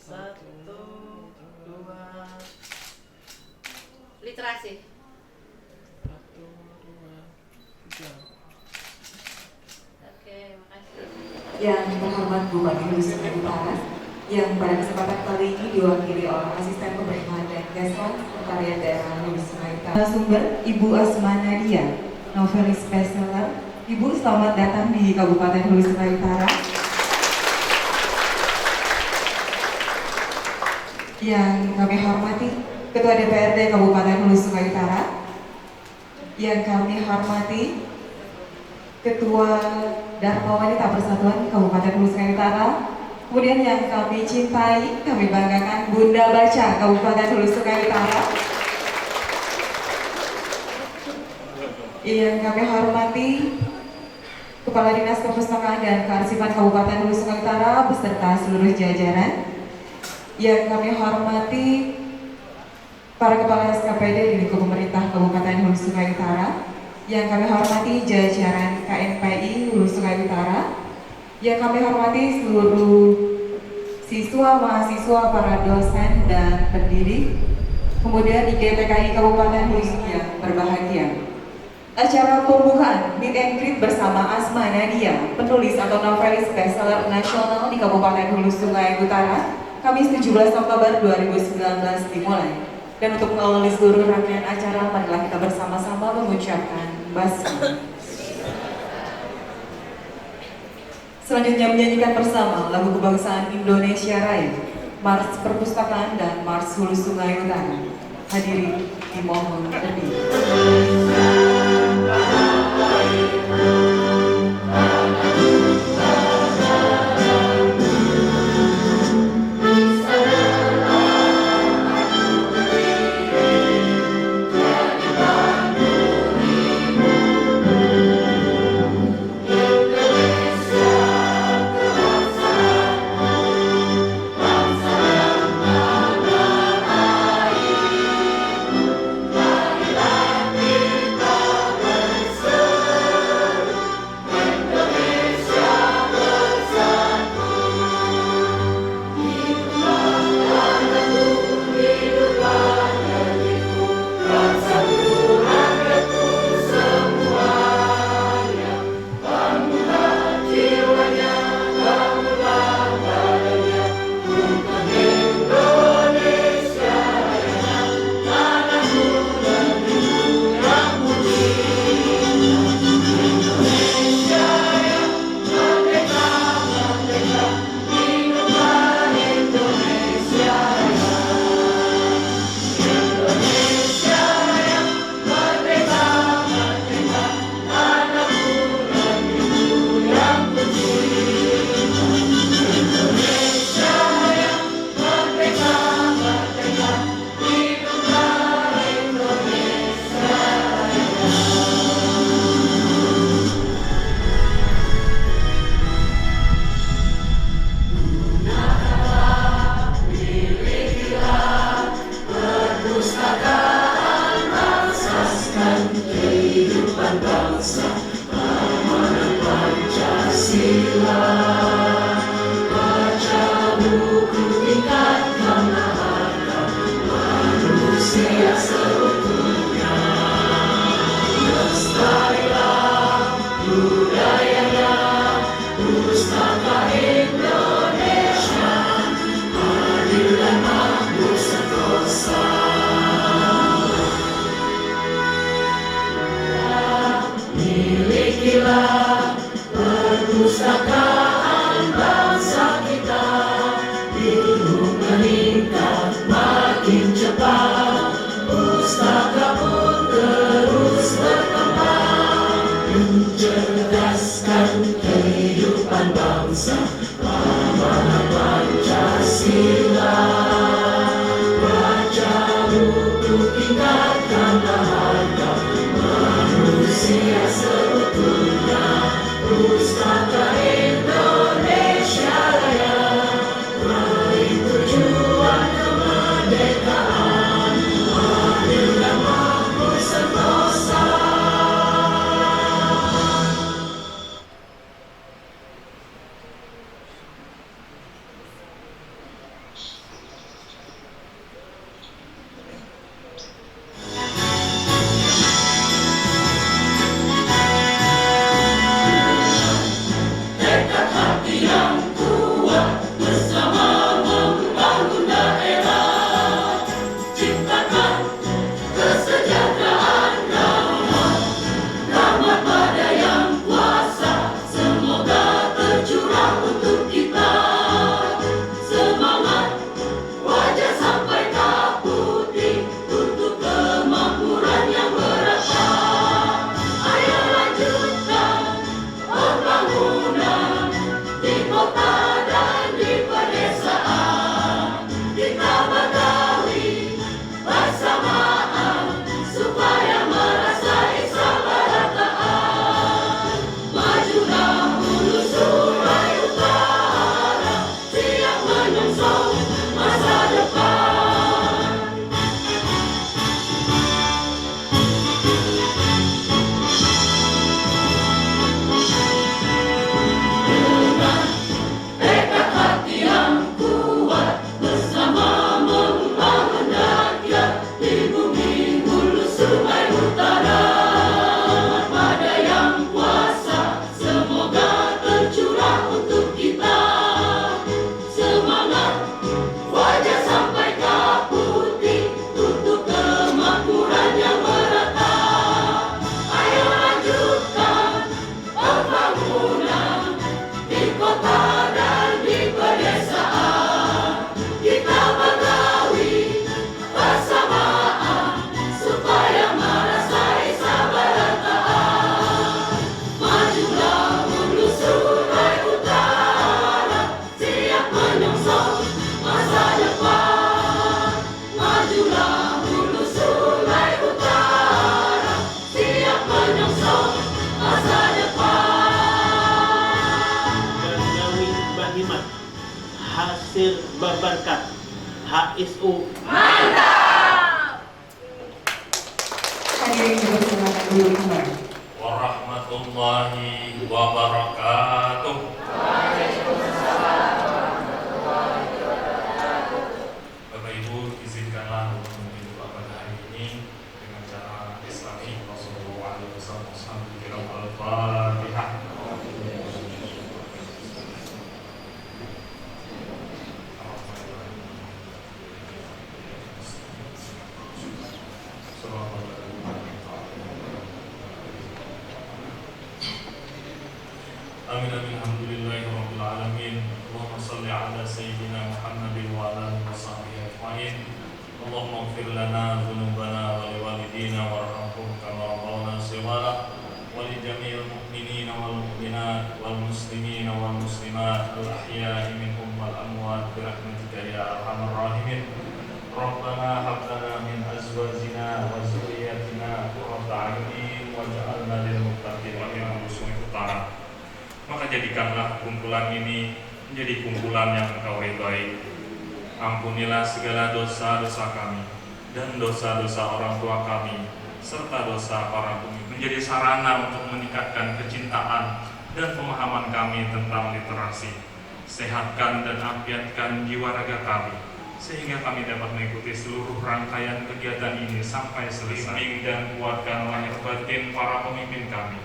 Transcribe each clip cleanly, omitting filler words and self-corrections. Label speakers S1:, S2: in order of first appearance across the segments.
S1: Satu, dua.
S2: Literasi.
S1: Satu, dua, tiga.
S2: Oke, makasih.
S3: Yang terhormat Bupati Hulu Sungai Utara, yang pada kesempatan kali ini diwakili oleh Asisten Pemerintahan dan Kesran Sekretariat Daerah Hulu Sungai Utara. Sumber Ibu Asma Nadia, novelis bestseller. Ibu, selamat datang di Kabupaten Hulu Sungai Utara. Yang kami hormati Ketua DPRD Kabupaten Hulu Sungai Utara, yang kami hormati Ketua Dharma Wanita Persatuan Kabupaten Hulu Sungai Utara, kemudian yang kami cintai, kami banggakan Bunda Baca Kabupaten Hulu Sungai Utara, yang kami hormati Kepala Dinas Perpustakaan dan Kearsipan Kabupaten Hulu Sungai Utara beserta seluruh jajaran, yang kami hormati para kepala SKPD di lingkup pemerintah Kabupaten Hulu Sungai Utara, yang kami hormati jajaran KNPI Hulu Sungai Utara, yang kami hormati seluruh siswa, mahasiswa, para dosen dan pendidik, kemudian IGTKI Kabupaten Hulu yang berbahagia. Acara pembukaan Meet and Greet bersama Asma Nadia, penulis atau novelis bestseller nasional di Kabupaten Hulu Sungai Utara, Kamis 17 Oktober 2019 dimulai. Dan untuk mengawali seluruh rangkaian acara, marilah kita bersama-sama mengucapkan basmalah. Selanjutnya menyanyikan bersama lagu kebangsaan Indonesia Raya, Mars Perpustakaan dan Mars Hulu Sungai Utara. Hadirin dimohon berdiri.
S4: Milikilah perpustakaan bangsa kita, ilmu meningkat makin cepat. menyongsong masa depan. Dengan tekad hati yang kuat, bersama membangun rakyat di bumi hulu sungai utara. Pada yang kuasa, semoga tercurah untuk kita semangat wajah sampai kaputi untuk kemakmuran yang merata. Ayo lanjutkan pembangunan di kota dan di pedesaan. Kita bagawi bersamaan supaya merasai sabaratan. Majulah hulu sungai utara, siap menyongsong masa depan. Majulah hulu sungai utara, siap menyongsong masa depan.
S2: Gandawi Bahimat hasil berberkat HSU.
S3: Hadirin juga bersemangat dulu kembali.
S1: Warahmatullahi wabarakatuh. Bapak Ibu, izinkanlah untuk membuka pada hari ini dengan cara Islami. Rasulullah SAW Al-Fatihah. Amin amin alhamdulillahi rabbil alamin. Allahumma salli ala sayyidina Muhammadin wa ala alihi wa sahbihi ajma'in. Allahumma ighfir lana dhunubana wa liwalidina warhamhum kama rabbawna shighara wa li jami'il mu'minina wal mu'minat wal muslimina wal muslimat al ahya'i minhum wal amwat bi rahmatika ya arhamar rahimin. Rabbana hab lana min azwajina wa dzurriyyatina qurrata a'yunin waj'alna lil muttaqina imama. Utara. Maka jadikanlah kumpulan ini menjadi kumpulan yang Engkau ridhai. Ampunilah segala dosa-dosa kami dan dosa-dosa orang tua kami serta dosa para pemimpin, menjadi sarana untuk meningkatkan kecintaan dan pemahaman kami tentang literasi. Sehatkan dan afiatkan jiwa raga kami sehingga kami dapat mengikuti seluruh rangkaian kegiatan ini sampai selesai. Bimbing dan kuatkan lahir batin para pemimpin kami.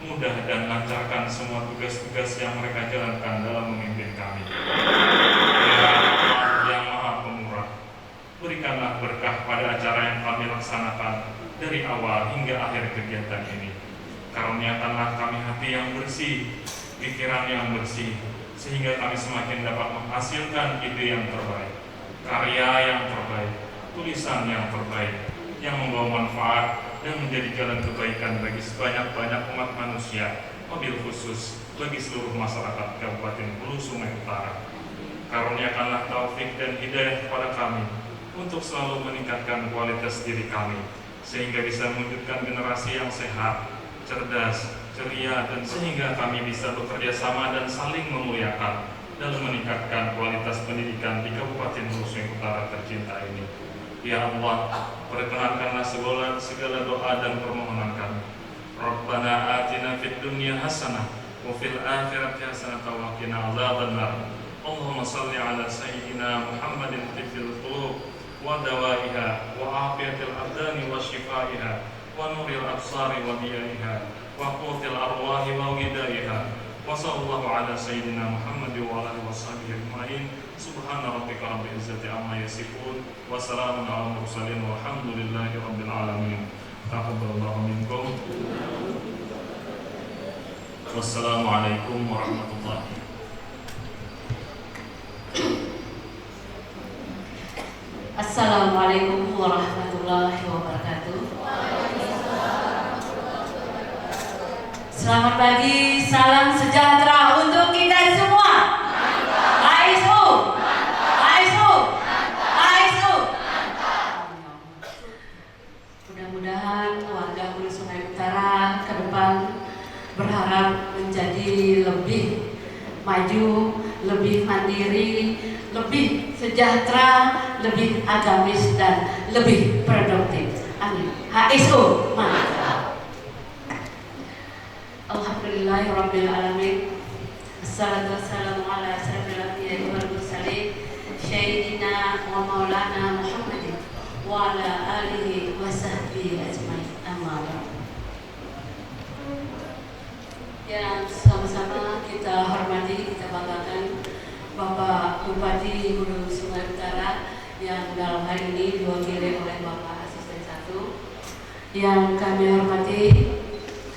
S1: Mudah dan lancarkan semua tugas-tugas yang mereka jalankan dalam memimpin kami. Ya Allah yang Maha Pemurah, berikanlah berkah pada acara yang kami laksanakan dari awal hingga akhir kegiatan ini. Karuniakanlah kami hati yang bersih, pikiran yang bersih, sehingga kami semakin dapat menghasilkan ide yang terbaik, karya yang terbaik, tulisan yang terbaik, yang membawa manfaat dan menjadi jalan kebaikan bagi sebanyak-banyak umat manusia, wabil khusus bagi seluruh masyarakat Kabupaten Hulu Sungai Utara. Karuniakanlah taufik dan hidayah kepada kami untuk selalu meningkatkan kualitas diri kami, sehingga bisa mewujudkan generasi yang sehat, cerdas, ceria, dan sehingga kami bisa bekerja sama dan saling memuliakan dalam meningkatkan kualitas pendidikan di Kabupaten Hulu Sungai Utara tercinta ini. Ya Allah, perkenankanlah segala doa dan permohonan kami. Rabbana atina fid dunya hasanah wa fil akhirati hasanah wa qina adzabannar. Allahumma shalli ala sayyidina Muhammadin tibbil qulub wa dawaiha wa afiyatil abdani wa shifaiha wa nuril absari wa diyaiha wa qutil arwahi wa ghidaiha. Wa sallallahu ala sayyidina Muhammad wa ala alihi washabihi ajma'in. Subhana rabbika rabbil izzati amma yasifun wa salamun ala mursalin walhamdulillahi rabbil alamin. Taqabbalallahu minkum. Wassalamualaikum warahmatullahi wabarakatuh.
S5: Assalamualaikum warahmatullahi wabarakatuh. Selamat pagi, salam sejahtera untuk kita semua. HSU, HSU, HSU. Mudah-mudahan warga Hulu Sungai Utara ke depan berharap menjadi lebih maju, lebih mandiri, lebih lebih sejahtera, lebih agamis dan lebih produktif. Amin. HSU, mantap. Alhamdulillahirabbil alamin. Assalatu wassalamu ala asyrafil anbiya'i wal mursalin sayyidina wa maulana Muhammadin wa ala alihi wa sahbihi ajmain. Amma ba'd. Yang sama-sama kita hormati, kita banggakan Bapak Bupati Hulu Sungai Utara yang dalam hari ini diwakili oleh Bapak Asisten 1. Yang kami hormati,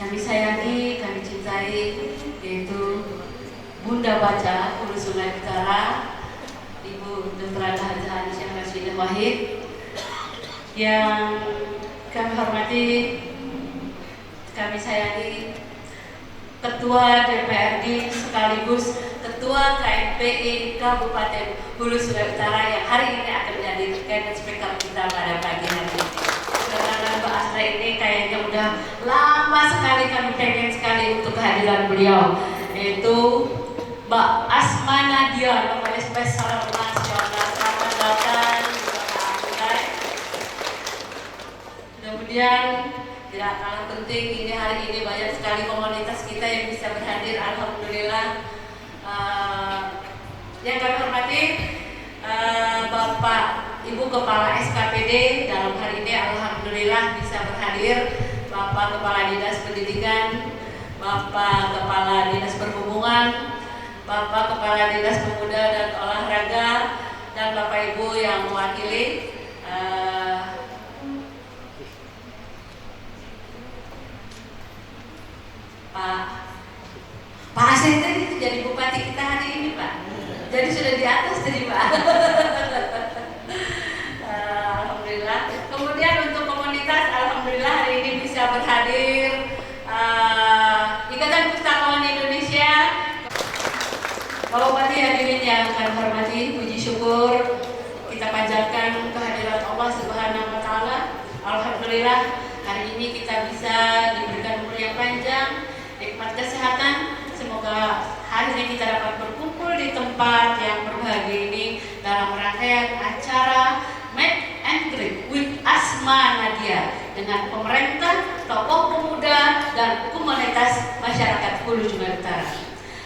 S5: kami sayangi, kami cintai, yaitu Bunda Baca Hulu Sungai Utara, Ibu Dr. Hajah Aisyah Rashidah Wahid. Yang kami hormati, kami sayangi Ketua DPRD sekaligus Ketua KMPI Kabupaten Hulu Sungai Utara yang hari ini akan menjadi guest speaker kita pada pagi hari ini. Karena Mbak Asra ini kayaknya udah lama sekali kami pengen sekali untuk kehadiran beliau, yaitu Mbak Asma Nadia, Bapak Spesial Nasional. Selamat datang Bapak Asra. Kemudian tidak kalah penting, ini hari ini banyak sekali komunitas kita yang bisa berhadir, alhamdulillah. Yang kami hormati Bapak Ibu Kepala SKPD dalam hari ini alhamdulillah bisa berhadir, Bapak Kepala Dinas Pendidikan, Bapak Kepala Dinas Perhubungan, Bapak Kepala Dinas Pemuda dan Olahraga, dan Bapak Ibu yang mewakili Pak Asep tadi jadi bupati kita hari ini, Pak. Jadi sudah di atas tadi, Pak. Alhamdulillah. Kemudian untuk komunitas, alhamdulillah hari ini bisa berhadir Ikatan Pustakawan Indonesia. Bapak Bupati hadirin yang kami hormati, puji syukur kita panjatkan kehadiran Allah Subhanahu wa taala. Alhamdulillah hari ini kita bisa diberikan umur yang panjang, nikmat kesehatan. Semoga hari ini kita dapat berkumpul di tempat yang berbahagia ini dalam rangkaian acara Meet and Greet with Asma Nadia dengan pemerintah, tokoh pemuda, dan komunitas masyarakat Hulu Sungai Utara.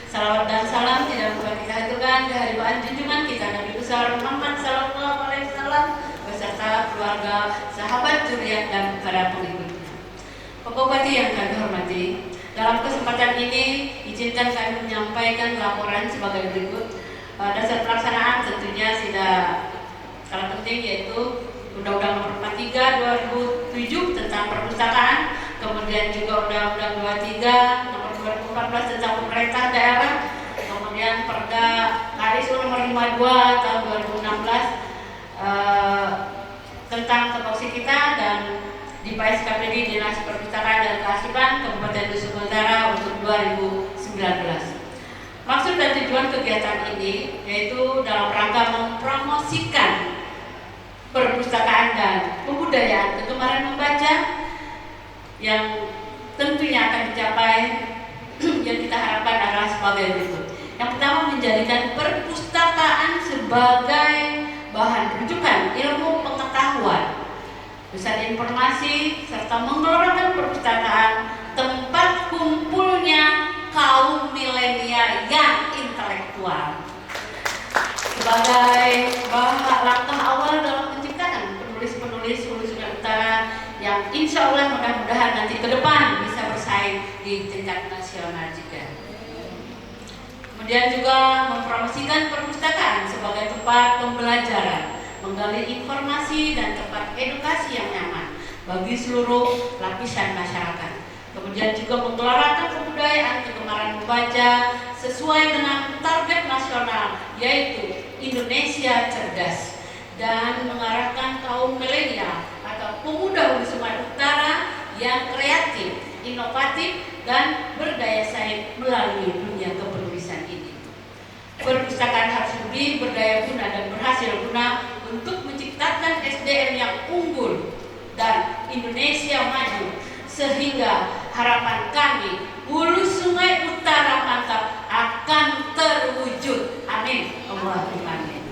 S5: Salawat dan salam tidak lupa kita haturkan kehadiran junjungan kita Nabi besar Muhammad Sallallahu Alaihi Wasallam beserta keluarga, sahabat, zuriat, dan para pengikutnya. Bapak Bupati yang kami hormati, dalam kesempatan ini izinkan kami menyampaikan laporan sebagai berikut. Dasar pelaksanaan tentunya sudah sangat penting, yaitu Undang-Undang Nomor 43 2007 tentang perpustakaan, kemudian juga Undang-Undang 23 Nomor 2014 tentang pemerintah daerah, kemudian Perda KSU Nomor 52 tahun 2016 tentang topoksi kita, dan di PSKPD Dinas Perpustakaan dan Kearsipan Kabupaten Hulu Sungai Utara untuk 2019. Maksud dan tujuan kegiatan ini yaitu dalam rangka mempromosikan perpustakaan dan kebudayaan kegemaran membaca yang tentunya akan dicapai yang kita harapkan adalah sebagai berikut. Yang pertama, menjadikan perpustakaan sebagai bahan rujukan ilmu pengetahuan, pusat informasi, serta mengelorakan perpustakaan tempat kumpulnya kaum milenial yang intelektual sebagai langkah awal dalam penciptaan penulis-penulis Hulu Sungai Utara yang insya Allah mudah-mudahan nanti ke depan bisa bersaing di tingkat nasional juga. Kemudian juga mempromosikan perpustakaan sebagai tempat pembelajaran, menggali informasi dan tempat edukasi yang nyaman bagi seluruh lapisan masyarakat. Kemudian juga menggelorakan kebudayaan kegemaran membaca sesuai dengan target nasional, yaitu Indonesia Cerdas, dan mengarahkan kaum milenial atau pemuda Hulu Sungai Utara yang kreatif, inovatif, dan berdaya saing melalui dunia kepenulisan ini. Perpustakaan harus lebih berdaya guna dan berhasil guna untuk menciptakan SDM yang unggul dan Indonesia maju, sehingga harapan kami Hulu Sungai Utara mantap akan terwujud. Amin. Allahumma amin.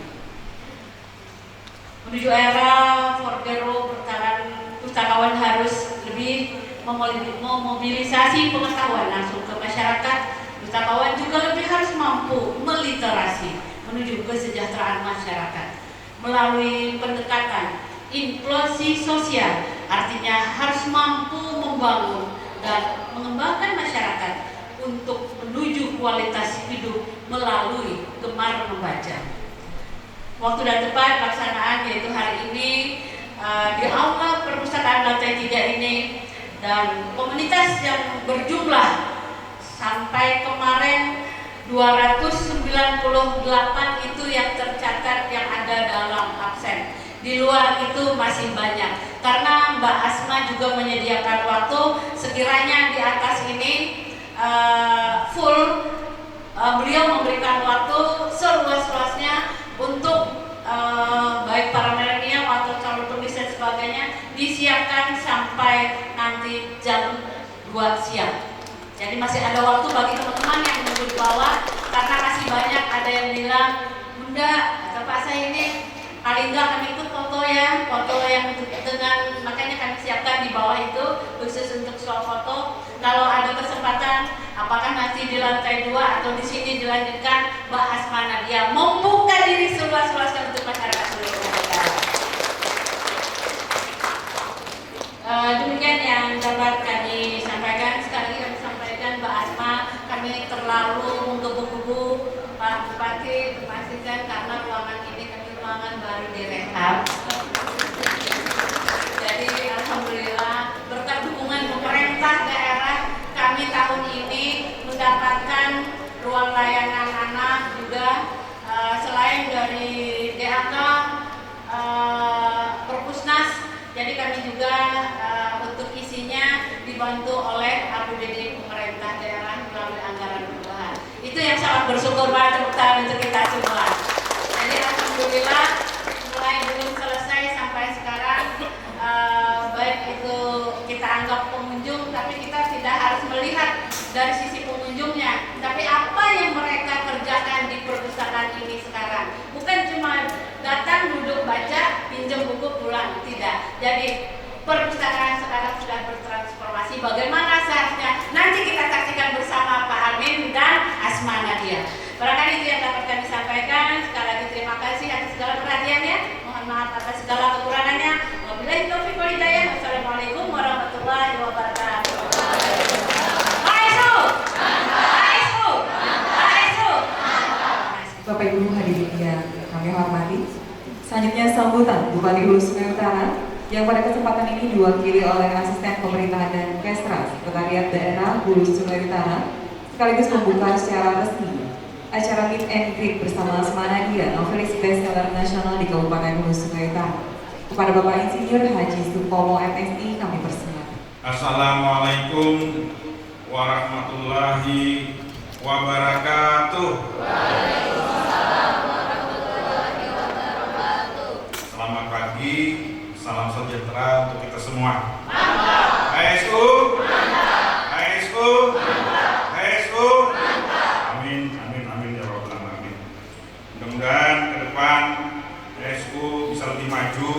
S5: Menuju era 4.0, pustakawan harus lebih memobilisasi pengetahuan langsung ke masyarakat. Pustakawan juga lebih harus mampu meliterasi menuju kesejahteraan masyarakat melalui pendekatan inklusi sosial, artinya harus mampu membangun dan mengembangkan masyarakat untuk menuju kualitas hidup melalui gemar membaca. Waktu dan tempat pelaksanaan yaitu hari ini di aula perpustakaan lantai 3 ini, dan komunitas yang berjumlah sampai kemarin 298 itu yang tercatat yang ada dalam absen. Di luar itu masih banyak karena Mbak Asma juga menyediakan waktu sekiranya di atas ini full, beliau memberikan waktu seluas-luasnya untuk baik para milenial atau calon tulis dan sebagainya disiapkan sampai nanti jam 2 siang. Jadi masih ada waktu bagi teman-teman yang menunggu di bawah, karena masih banyak ada yang bilang, Bunda atau Pak, saya ini paling enggak kami ikut foto ya, foto yang dengan, makanya kami siapkan di bawah itu khusus untuk swafoto. Kalau ada kesempatan, apakah nanti di lantai 2 atau di sini dilanjutkan, Mbak Asma Nadia membuka diri seluas-luasnya untuk masyarakat seluruh negara. Demikian yang dapat kami sampaikan. Sekali lagi kami sampaikan, Mbak Asma, kami terlalu menggebu-gebu Pak Bupati memastikan karena ruangan ini kami ruangan baru direhab. Jadi alhamdulillah berkat dukungan pemerintah daerah, kami tahun ini mendapatkan ruang layanan anak juga, selain dari DAK, Perpusnas. Jadi kami juga untuk isinya dibantu oleh APBD pemerintah daerah melalui anggaran perubahan. Itu yang sangat bersyukur banget, tepuk tangan untuk kita semua. Jadi alhamdulillah mulai belum selesai sampai sekarang, baik itu kita anggap pengunjung, tapi kita tidak harus melihat dari sisi pengunjungnya, tapi apa yang mereka kerjakan di perpustakaan ini sekarang. Bukan cuma datang, duduk, baca, pinjam buku, pulang, tidak. Jadi perpustakaan sekarang sudah bertransformasi. Bagaimana seharusnya? Nanti kita saksikan bersama Pak Amin dan Asma Nadia. Barangkali itu yang dapat kami sampaikan. Sekali lagi terima kasih atas segala perhatiannya. Mohon maaf atas segala kekurangannya. Wabillahi taufiq wal hidayah. Wassalamualaikum warahmatullahi wabarakatuh.
S3: Bapak Ibu hadirin yang kami hormati, selanjutnya sambutan Bupati Hulu Sungai Utara yang pada kesempatan ini diwakili oleh Asisten Pemerintahan dan Kesra Sekretariat Daerah Hulu Sungai Utara, sekaligus membuka secara resmi acara Meet and Greet bersama Asma Nadia, novelis bestseller nasional di Kabupaten Hulu Sungai Utara. Kepada Bapak Insinyur Haji Supomo MSI kami persilakan.
S6: Assalamualaikum warahmatullahi wabarakatuh. Selamat pagi, salam sejahtera untuk kita semua. HSU, HSU, HSU. Amin, amin, amin ya Rabbal alamin. Mudah-mudahan ke depan HSU bisa lebih maju,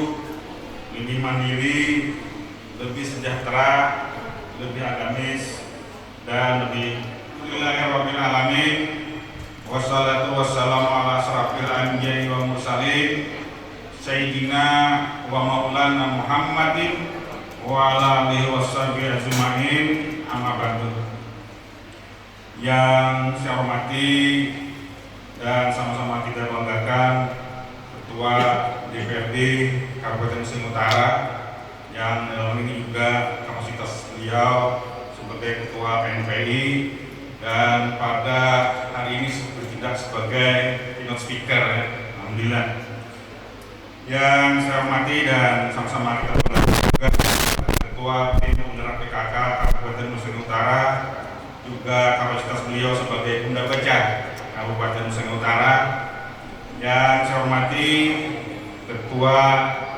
S6: lebih mandiri, lebih sejahtera, lebih agamis, dan lebih Bismillahirrahmanirrahim. Alamin. Wassalatu wassalamu ala asrafil anbiya'i wa mursalin Sayyidina wa maulana Muhammadin wa ala alihi washabihi ajma'in, amma ba'du. Yang saya hormati dan sama-sama kita banggakan Ketua DPRD Kabupaten Sungai Utara, yang dalam ini juga kapasitas beliau sebagai Ketua PNPI, dan pada hari ini bertindak sebagai keynote speaker ya. Alhamdulillah. Yang saya hormati dan sama-sama kita banggakan juga Ketua Tim Penggerak PKK Kabupaten Nusa Utara, juga kapasitas beliau sebagai Bunda Baca Kabupaten Nusa Utara. Yang saya hormati Ketua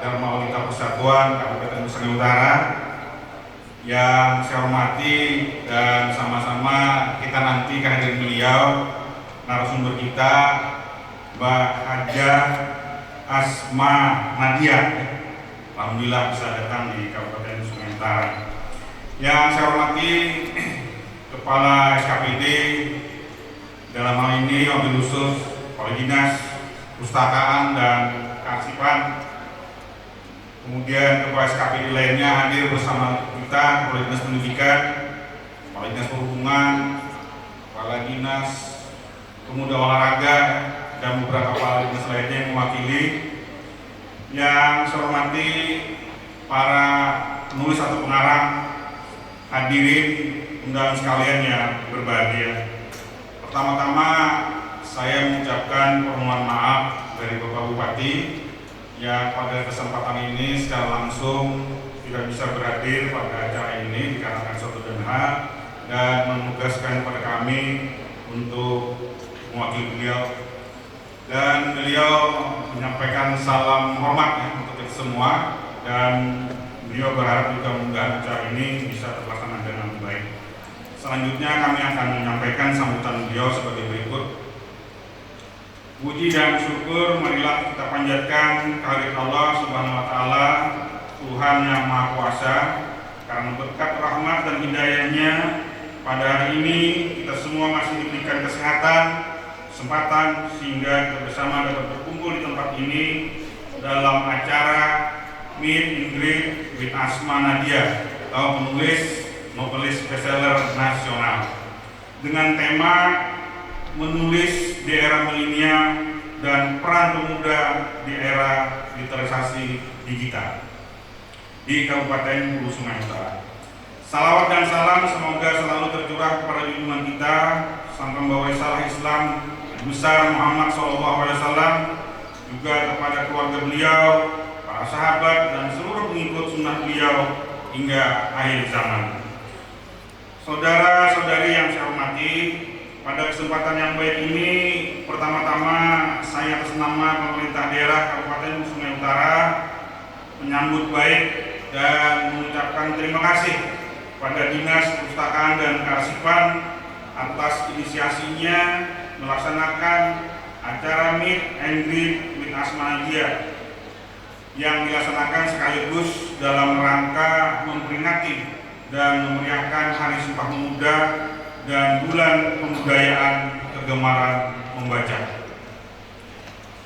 S6: Dharma Wanita Persatuan Kabupaten Nusa Utara. Yang saya hormati dan sama-sama kita nanti kehadiran beliau narasumber kita Mbak Hajah Asma Nadia. Alhamdulillah bisa datang di Kabupaten Sungai Utara. Yang saya hormati Kepala SKPD, dalam hal ini wabil khusus Kepala Dinas Pustakaan dan Kearsipan, kemudian Kepala SKPD lainnya hadir bersama kita, Kepala Dinas Pendidikan, Kepala Dinas Perhubungan, Kepala Dinas Pemuda Olahraga, dan beberapa kepala dinas lainnya yang mewakili. Yang saya hormati para penulis atau pengarang, hadirin undangan sekalian yang berbahagia. Pertama-tama saya mengucapkan permohonan maaf dari Bapak Bupati yang pada kesempatan ini secara langsung tidak bisa berhadir pada acara ini dikarenakan suatu dan hal, dan menugaskan kepada kami untuk mewakili beliau, dan beliau menyampaikan salam hormat ya, untuk kita semua, dan beliau berharap juga mudah-mudahan acara ini bisa terlaksana dengan baik. Selanjutnya kami akan menyampaikan sambutan beliau sebagai berikut. Puji dan syukur marilah kita panjatkan kehadirat Allah Subhanahu wa taala, Tuhan yang Maha Kuasa, karena berkat rahmat dan hidayahnya pada hari ini kita semua masih diberikan kesehatan, kesempatan sehingga kita bersama dapat berkumpul di tempat ini dalam acara Meet and Greet with Asma Nadia atau penulis novelis bestseller nasional dengan tema menulis di era milenial dan peran pemuda di era literasi digital di Kabupaten Hulu Sungai Utara. Salawat dan salam semoga selalu tercurah kepada junjungan kita sang pembawa risalah Islam besar Muhammad SAW, juga kepada keluarga beliau, para sahabat dan seluruh pengikut sunnah beliau hingga akhir zaman. Saudara-saudari yang saya hormati, pada kesempatan yang baik ini, pertama-tama saya atas nama pemerintah daerah Kabupaten Sungai Utara menyambut baik dan mengucapkan terima kasih pada Dinas Pustakaan dan Kearsipan atas inisiasinya melaksanakan acara Meet and Greet with Asma Nadia yang dilaksanakan sekaligus dalam rangka memperingati dan memeriahkan Hari Sumpah Pemuda dan Bulan Pembudayaan Kegemaran Membaca.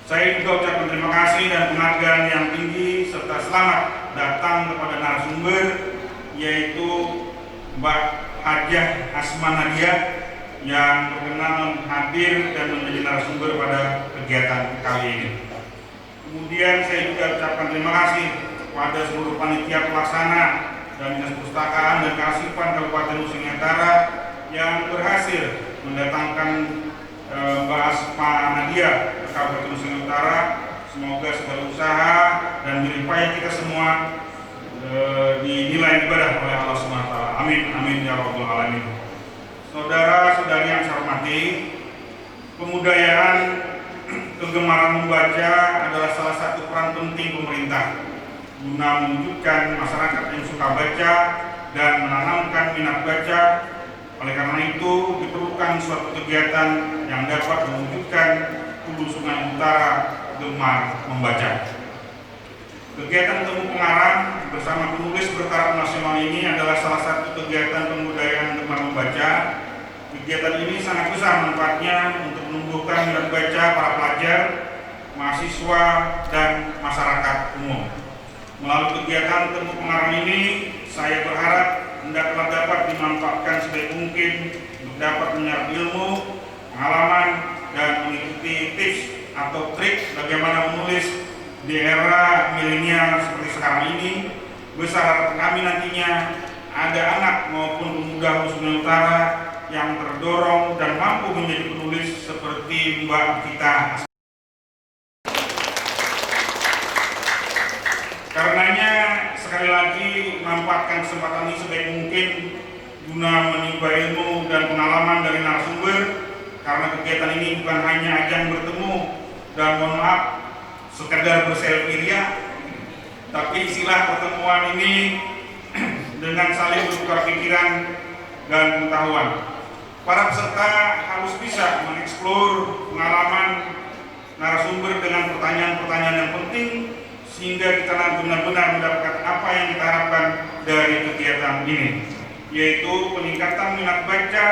S6: Saya juga ucapkan terima kasih dan penghargaan yang tinggi serta selamat datang kepada narasumber, yaitu Mbak Hajah Asma Nadia yang berkenan hadir dan menjadi narasumber pada kegiatan kali ini. Kemudian saya juga ucapkan terima kasih kepada seluruh panitia pelaksana dan Dinas Pustakaan dan Kearsipan Kabupaten Sungai Utara yang berhasil mendatangkan Mbak Asma Nadia ke Kabupaten Sungai Utara. Semoga segala usaha dan jeripaya kita semua dinilai ibadah oleh Allah SWT. Amin, amin ya rabbal alamin. Saudara-saudari yang saya hormati, pembudayaan kegemaran membaca adalah salah satu peran penting pemerintah guna mewujudkan masyarakat yang suka baca dan menanamkan minat baca. Oleh karena itu diperlukan suatu kegiatan yang dapat mewujudkan Hulu Sungai Utara gemar membaca. Kegiatan Temu Pengarang bersama penulis bertaraf nasional ini adalah salah satu kegiatan pembudayaan gemar membaca. Kegiatan ini sangat besar manfaatnya untuk menumbuhkan minat baca para pelajar, mahasiswa, dan masyarakat umum. Melalui kegiatan Temu Pengarang ini, saya berharap hendaklah dapat dimanfaatkan sebaik mungkin untuk dapat menyerap ilmu, pengalaman, dan mengikuti tips atau trik bagaimana menulis di era milenial seperti sekarang ini. Besar harapan kami nantinya ada anak maupun pemuda Hulu Sungai Utara yang terdorong dan mampu menjadi penulis seperti Mbak kita. Karenanya sekali lagi manfaatkan kesempatan ini sebaik mungkin guna menimba ilmu dan pengalaman dari narasumber, karena kegiatan ini bukan hanya ajang bertemu dan mohon maaf sekedar berselfie ria, tapi istilah pertemuan ini dengan saling bertukar pikiran dan pengetahuan. Para peserta harus bisa mengeksplor pengalaman narasumber dengan pertanyaan-pertanyaan yang penting sehingga kita benar-benar mendapatkan apa yang kita harapkan dari kegiatan ini, yaitu peningkatan minat baca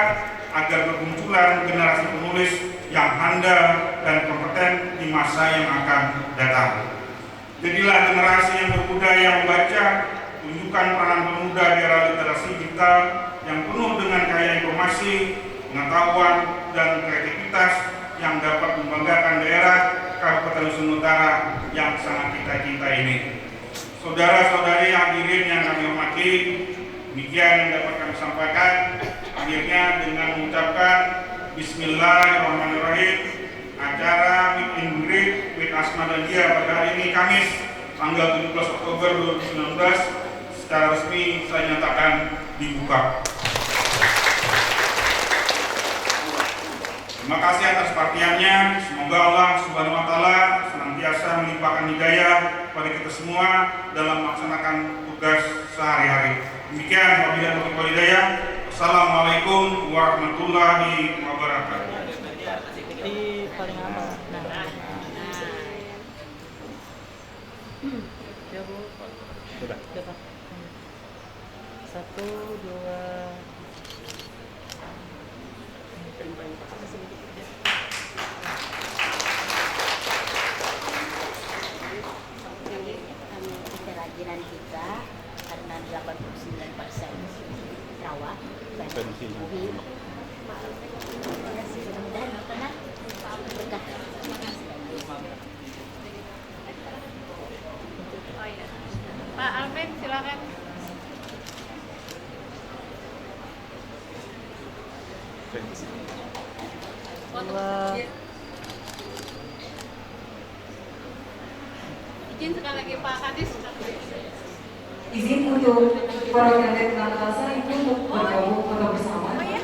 S6: agar bermunculan generasi penulis yang handal dan kompeten di masa yang akan datang. Jadilah generasi yang berbudaya membaca, tunjukkan peranan pemuda di era literasi digital yang penuh dengan kaya informasi, pengetahuan, dan kreativitas yang dapat membanggakan daerah Kabupaten Nusa Utara yang sangat kita cinta ini. Saudara-saudari hadirin yang kami hormati, demikian yang dapat kami sampaikan. Akhirnya dengan mengucapkan Bismillahirrahmanirrahim, acara Meet and Greet with Asma Nadia pada hari ini Kamis tanggal 17 Oktober 2019 secara resmi saya nyatakan dibuka. Terima kasih atas perhatiannya. Semoga Allah Subhanahu wa taala senantiasa melimpahkan hidayah pada kita semua dalam melaksanakan tugas sehari-hari. Demikian, wabillahi taufiq wal hidayah. Assalamualaikum warahmatullahi wabarakatuh.
S7: Di paling aman. Ya Bu. Sudah. Satu, dua.
S8: Kerajinan kita karena 89% rawa dan mudah-mudahan tenang berkah.
S5: Pak Alvin, silakan. Izin sekali lagi Pak Kadis.
S3: Izin untuk para kandidat Kaltasa itu untuk bergabung foto bersama.
S5: Oh ya,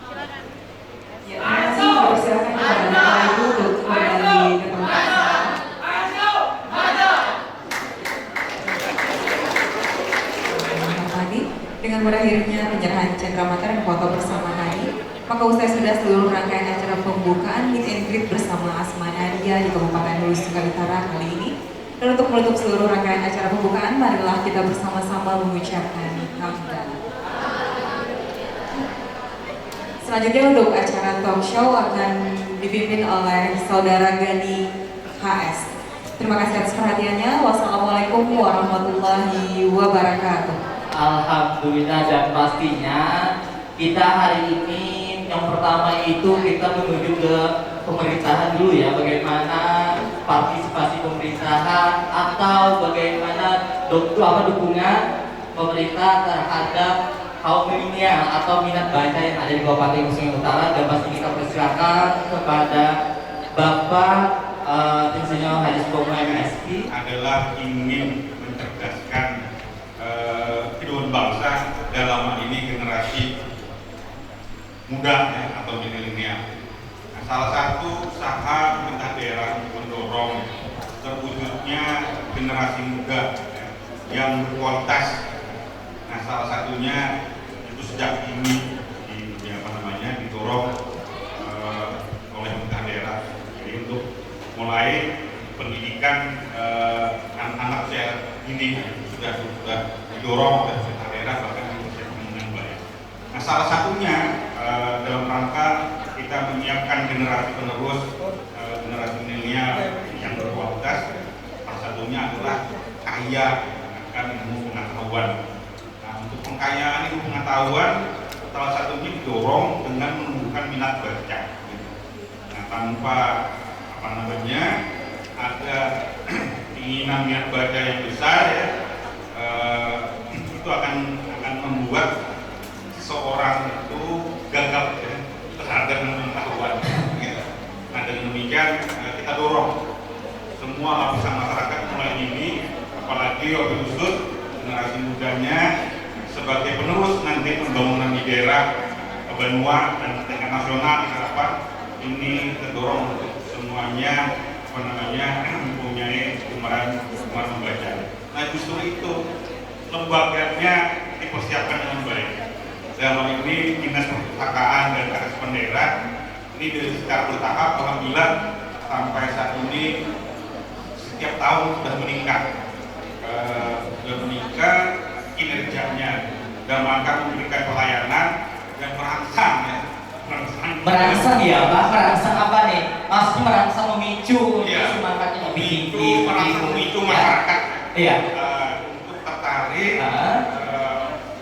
S5: silakan.
S3: Ya, masih persilakan kepada Bapak Ibu untuk kembali ke tempat. Tadi dengan berakhirnya penyerahan cenderamata dan foto bersama tadi, maka usai sudah seluruh rangkaian acara pembukaan Meet and Greet bersama Asma Nadia di Kabupaten Hulu Sungai Utara kali ini. Dan untuk menutup seluruh rangkaian acara pembukaan, marilah kita bersama-sama mengucapkan hamdalah. Selanjutnya untuk acara talk show akan dipimpin oleh Saudara Gani HS. Terima kasih atas perhatiannya. Wassalamualaikum warahmatullahi wabarakatuh.
S9: Alhamdulillah, dan pastinya kita hari ini yang pertama itu kita menuju ke pemerintahan dulu ya, bagaimana partisipasi pemerintahan atau bagaimana dukungan pemerintah terhadap kaum milenial atau minat baca yang ada di Kabupaten Nusa Utara. Dan pasti kita persilakan kepada Bapak Insinyur Haji Supomo MSI
S6: adalah ingin mencerdaskan kedua bangsa, dalam hal ini generasi muda ya, atau milenial. Nah, salah satu usaha pemerintah daerah mendorong terwujudnya generasi muda ya, yang berkualitas. Nah, salah satunya itu sejak ini didorong oleh pemerintah daerah. Jadi untuk mulai pendidikan anak-anak saya ini sudah didorong oleh pemerintah daerah, bahkan di usia yang baik. Nah, salah satunya dalam rangka kita menyiapkan generasi penerus, generasi milenial yang berkualitas. Salah satunya adalah kaya akan ilmu pengetahuan. Nah, untuk pengkayaan ilmu pengetahuan, salah satunya didorong dengan menumbuhkan minat baca. Nah, tanpa ada keinginan minat baca yang besar ya, itu akan membuat seorang itu gagap ya, terhadap pengetahuan. Gitu. Nah, dengan demikian kita dorong semua lapisan masyarakat mulai ini, apalagi wabil khusus generasi mudanya sebagai penerus nanti pembangunan di daerah Banua dan tingkat nasional, diharapkan ini terdorong untuk semuanya mempunyai kemaran membaca. Nah, justru itu lembaganya dipersiapkan dengan baik. Dalam hal ini Dinas Perpustakaan dan Kearsipan Daerah ini secara bertahap, alhamdulillah sampai saat ini setiap tahun sudah meningkat kinerjanya dalam rangka memberikan pelayanan dan merangsang ya.
S9: Merangsang ya Pak, merangsang apa nih? Maksudnya merangsang memicu semangatnya lebih tinggi,
S6: memicu masyarakat
S9: untuk
S6: tertarik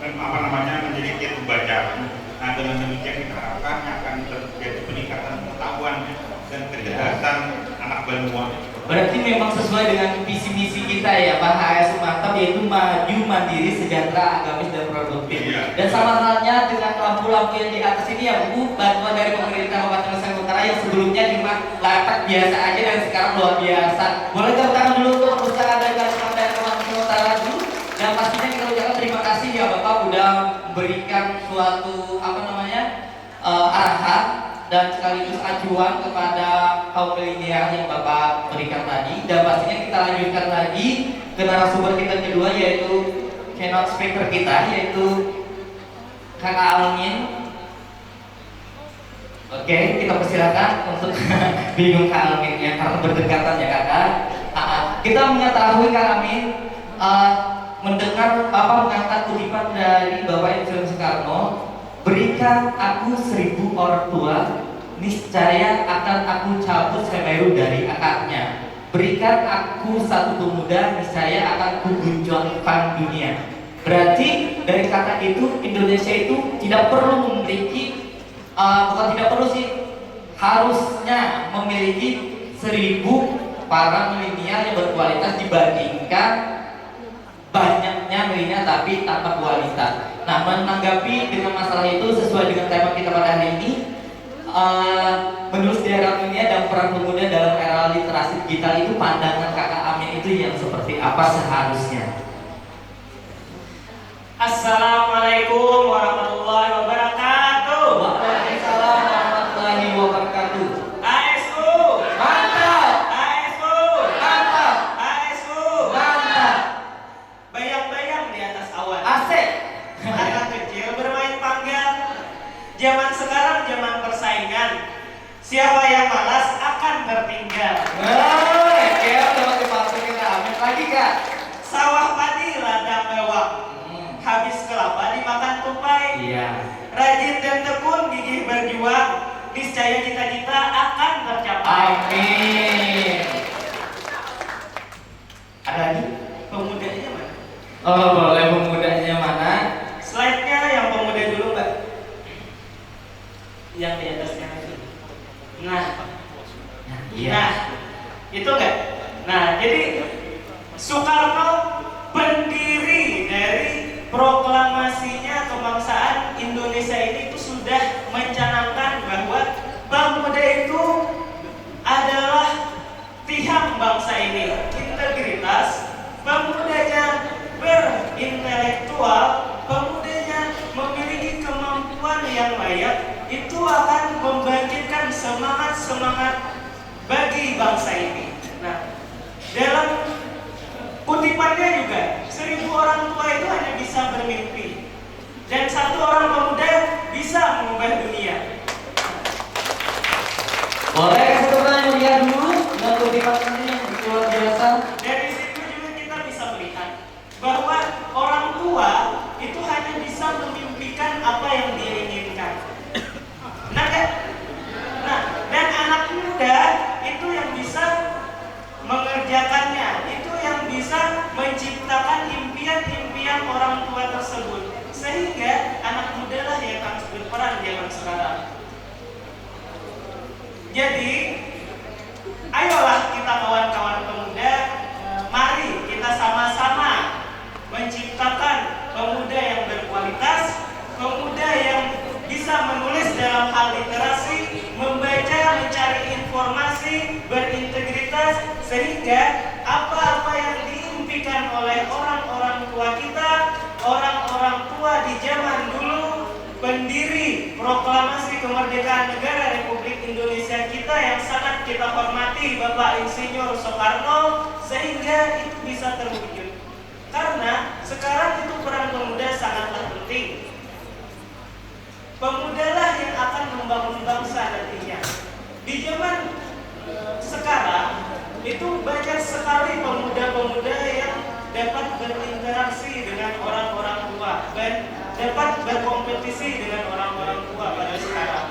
S6: dan menjadi giat membaca. Nah, dengan demikian kita harapkan akan terjadi peningkatan pengetahuan dan kecerdasan anak Banua.
S9: Berarti memang sesuai dengan visi misi kita ya Pak HS Mantap, yaitu maju, mandiri, sejahtera, agamis dan produktif. Dan sama halnya dengan lampu-lampu yang di atas ini ya Bu, bantuan dari pemerintah Kabupaten Nusa Utara yang sebelumnya cuma latak biasa aja dan sekarang luar biasa. Boleh tepuk tangan dulu untuk perusahaan dan kawan dari Kabupaten Nusa Utara dulu. Dan pastinya kita ucapkan terima kasih ya Bapak sudah memberikan suatu arahan dan sekaligus acuan kepada kaum milenial yang Bapak berikan tadi. Dan pastinya kita lanjutkan lagi ke narasumber kita kedua, yaitu keynote speaker kita, yaitu Kakak Almin. Oke, kita persilakan untuk bingung Kak Almin ya, karena berdekatan ya Kakak. Kita mengetahui Kak Almin mendengar Bapak mengangkat kutipan dari Bapak Insinyur Soekarno, berikan aku 1000 orang tua, niscaya akan aku cabut Semeru dari akarnya. Berikan aku 1 pemuda, niscaya akan kuguncangkan dunia. Berarti dari kata itu Indonesia itu tidak perlu memiliki, bukan tidak perlu sih, harusnya memiliki 1000 para milenial yang berkualitas dibandingkan banyaknya milenial tapi tanpa kualitas. Nah, menanggapi dengan masalah itu sesuai dengan tema kita pada hari ini, menulis daerah milenial dan peran pemuda dalam era literasi digital itu, pandangan Kakak Amin itu yang seperti apa seharusnya?
S10: Assalamualaikum warahmatullahi wabarakatuh.
S9: Waalaikumsalam warahmatullahi wabarakatuh.
S10: ASU
S9: mantap.
S10: ASU
S9: mantap.
S10: ASU
S9: mantap.
S10: Bayang-bayang di atas awan.
S9: Asik.
S10: Anak kecil bermain panggal. Zaman sekarang zaman persaingan. Siapa yang malas akan tertinggal.
S9: Lagi Kak.
S10: Sawah padi ladang mewah. Habis kelapa dimakan tupai.
S9: Iya.
S10: Rajin dan tekun, gigih berjuang, niscaya cita-cita akan tercapai.
S9: Amin. Ada lagi?
S10: Pemudanya mana?
S9: Oh, boleh, pemudanya mana?
S10: Slide-nya yang pemuda dulu, Mbak. Yang di atasnya lagi. Nah,
S9: iya.
S10: Nah, itu enggak? Nah, jadi Soekarno pendiri dari proklamasinya kebangsaan Indonesia ini itu sudah mencanangkan bahwa pemuda itu adalah tiang bangsa ini. Integritas, pemudanya berintelektual, pemudanya memiliki kemampuan yang layak, itu akan membangkitkan semangat-semangat bagi bangsa ini. Nah, dalam kutipannya juga, 1000 orang tua itu hanya bisa bermimpi, dan 1 orang pemuda bisa mengubah dunia.
S9: Boleh kasih teman yang lihat dulu dengan kutipan ini yang luar biasa.
S10: Dari situ juga kita bisa melihat bahwa orang tua itu hanya bisa memimpikan apa yang dia inginkan. Nah, dan anak muda itu yang bisa mengerjakannya, itu yang bisa menciptakan impian-impian orang tua tersebut, sehingga anak muda lah yang harus berperan zaman sekarang. Jadi, ayolah kita kawan-kawan pemuda, mari kita sama-sama menciptakan pemuda yang berkualitas, pemuda yang bisa menulis dalam hal literasi, membaca, mencari informasi, berintegritas, sehingga apa-apa yang diimpikan oleh orang-orang tua kita, orang-orang tua di zaman dulu, pendiri proklamasi kemerdekaan negara Republik Indonesia kita yang sangat kita hormati, Bapak Insinyur Soekarno, sehingga itu bisa terwujud. Karena sekarang itu peran pemuda sangatlah penting. Pemudalah yang akan membangun bangsa nantinya. Di zaman sekarang itu banyak sekali pemuda-pemuda yang dapat berinteraksi dengan orang-orang tua dan dapat berkompetisi dengan orang-orang tua pada sekarang.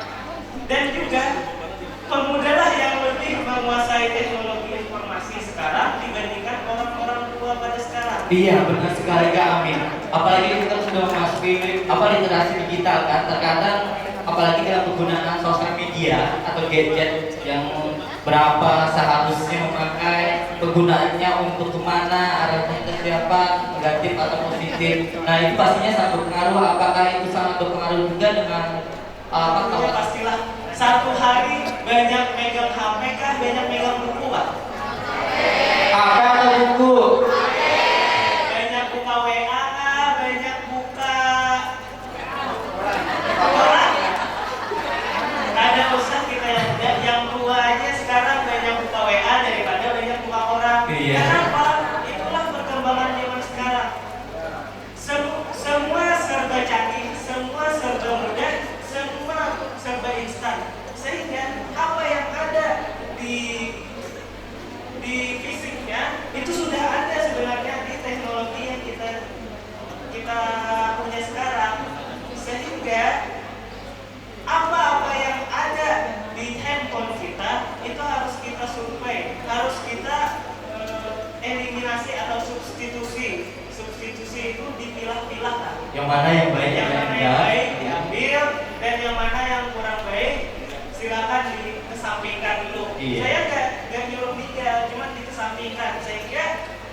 S10: Dan juga pemudalah yang lebih menguasai teknologi informasi sekarang dibandingkan orang-orang tua pada sekarang.
S9: Iya, benar sekali Kak Amin. Apalagi kita sudah memasuki literasi digital kan. Terkadang apalagi dalam penggunaan sosial media atau gadget yang berapa seharusnya memakai, penggunaannya untuk kemana, arahnya ke siapa, negatif atau positif. Nah itu pastinya sangat berpengaruh. Apakah itu sangat berpengaruh juga dengan
S10: Ya pastilah. Satu hari banyak megang HP kah, banyak megang buku Pak?
S9: apa atau buku?
S10: Banyak buka WA kah, banyak buka koran? Ada usah kita yang tua aja sekarang banyak buka WA daripada banyak buka koran.
S9: Iya.
S10: Kenapa? Itulah perkembangan zaman sekarang. Semua serba canggih, semua serba mudah, semua serba instan. Sehingga apa yang ada di fisiknya itu sudah ada sebenarnya di teknologi yang kita punya sekarang. Sehingga apa-apa yang ada di handphone kita itu harus kita survei, harus kita eliminasi atau substitusi. Substitusi itu dipilah-pilah kan.
S9: Yang mana yang baik,
S10: yang mana yang baik diambil, dan yang mana yang kurang baik silakan dikesampingkan dulu.
S9: Iya.
S10: Saya nggak nyuruh dia, cuma dikesampingkan sehingga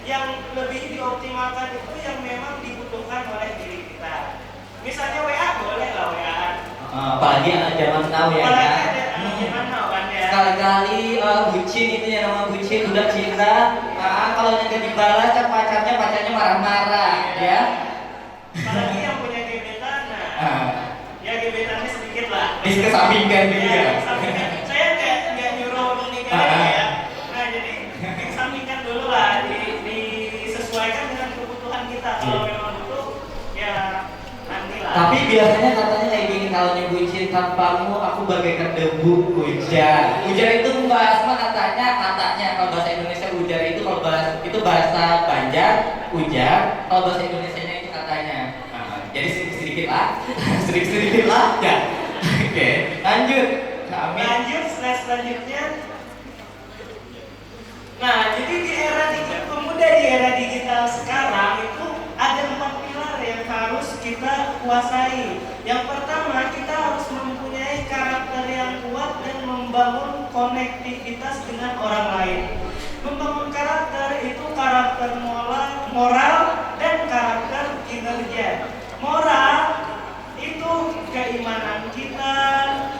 S10: yang lebih dioptimalkan itu yang memang dibutuhkan oleh diri kita. Misalnya WA boleh lah WA.
S9: Apalagi anak zaman now ya
S10: Apalagi
S9: kan.
S10: ada anak zaman now kan ya.
S9: Sekali-kali bucin itu yang nama bucin udah cinta. Kalau yang gak dibalas kan pacarnya marah-marah ya.
S10: Apalagi yang punya gebetan, ya gebetannya sedikit lah.
S9: Dikesampingkan
S10: Ya,
S9: juga.
S10: dikesampingkan. Saya nggak nyuruh menikah ya. Nah jadi dikesampingkan dulu lah, disesuaikan dengan kebutuhan kita. Kalau memang butuh, ya nanti lah.
S9: Tapi biasanya katanya kayak gini, kalau nyebutin tanpamu aku bagaikan debu hujan. Hujan itu membahas katanya kalau bahasa Indonesia hujan itu kalau bahasa Banjar hujan, kalau bahasa Indonesianya itu katanya. Jadi sedikit lah, sedikit lah ya. Oke, lanjut. Amin.
S10: Lanjut slide selanjutnya. Nah, jadi di era pemuda di era digital sekarang itu ada 4 pilar yang harus kita kuasai. Yang pertama, kita harus mempunyai karakter yang kuat dan membangun konektivitas dengan orang lain. Membangun karakter itu karakter moral dan karakter kinerja. Moral itu keimanan kita,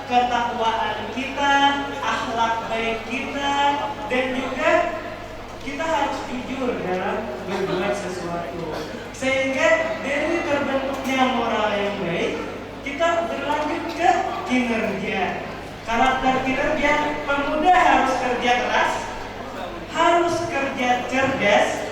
S10: ketakwaan kita, akhlak baik kita, dan juga kita harus jujur dalam berbuat sesuatu. Sehingga dari terbentuknya moral yang baik, kita berlanjut ke kinerja. Karakter kinerja, pemuda harus kerja keras, harus kerja cerdas,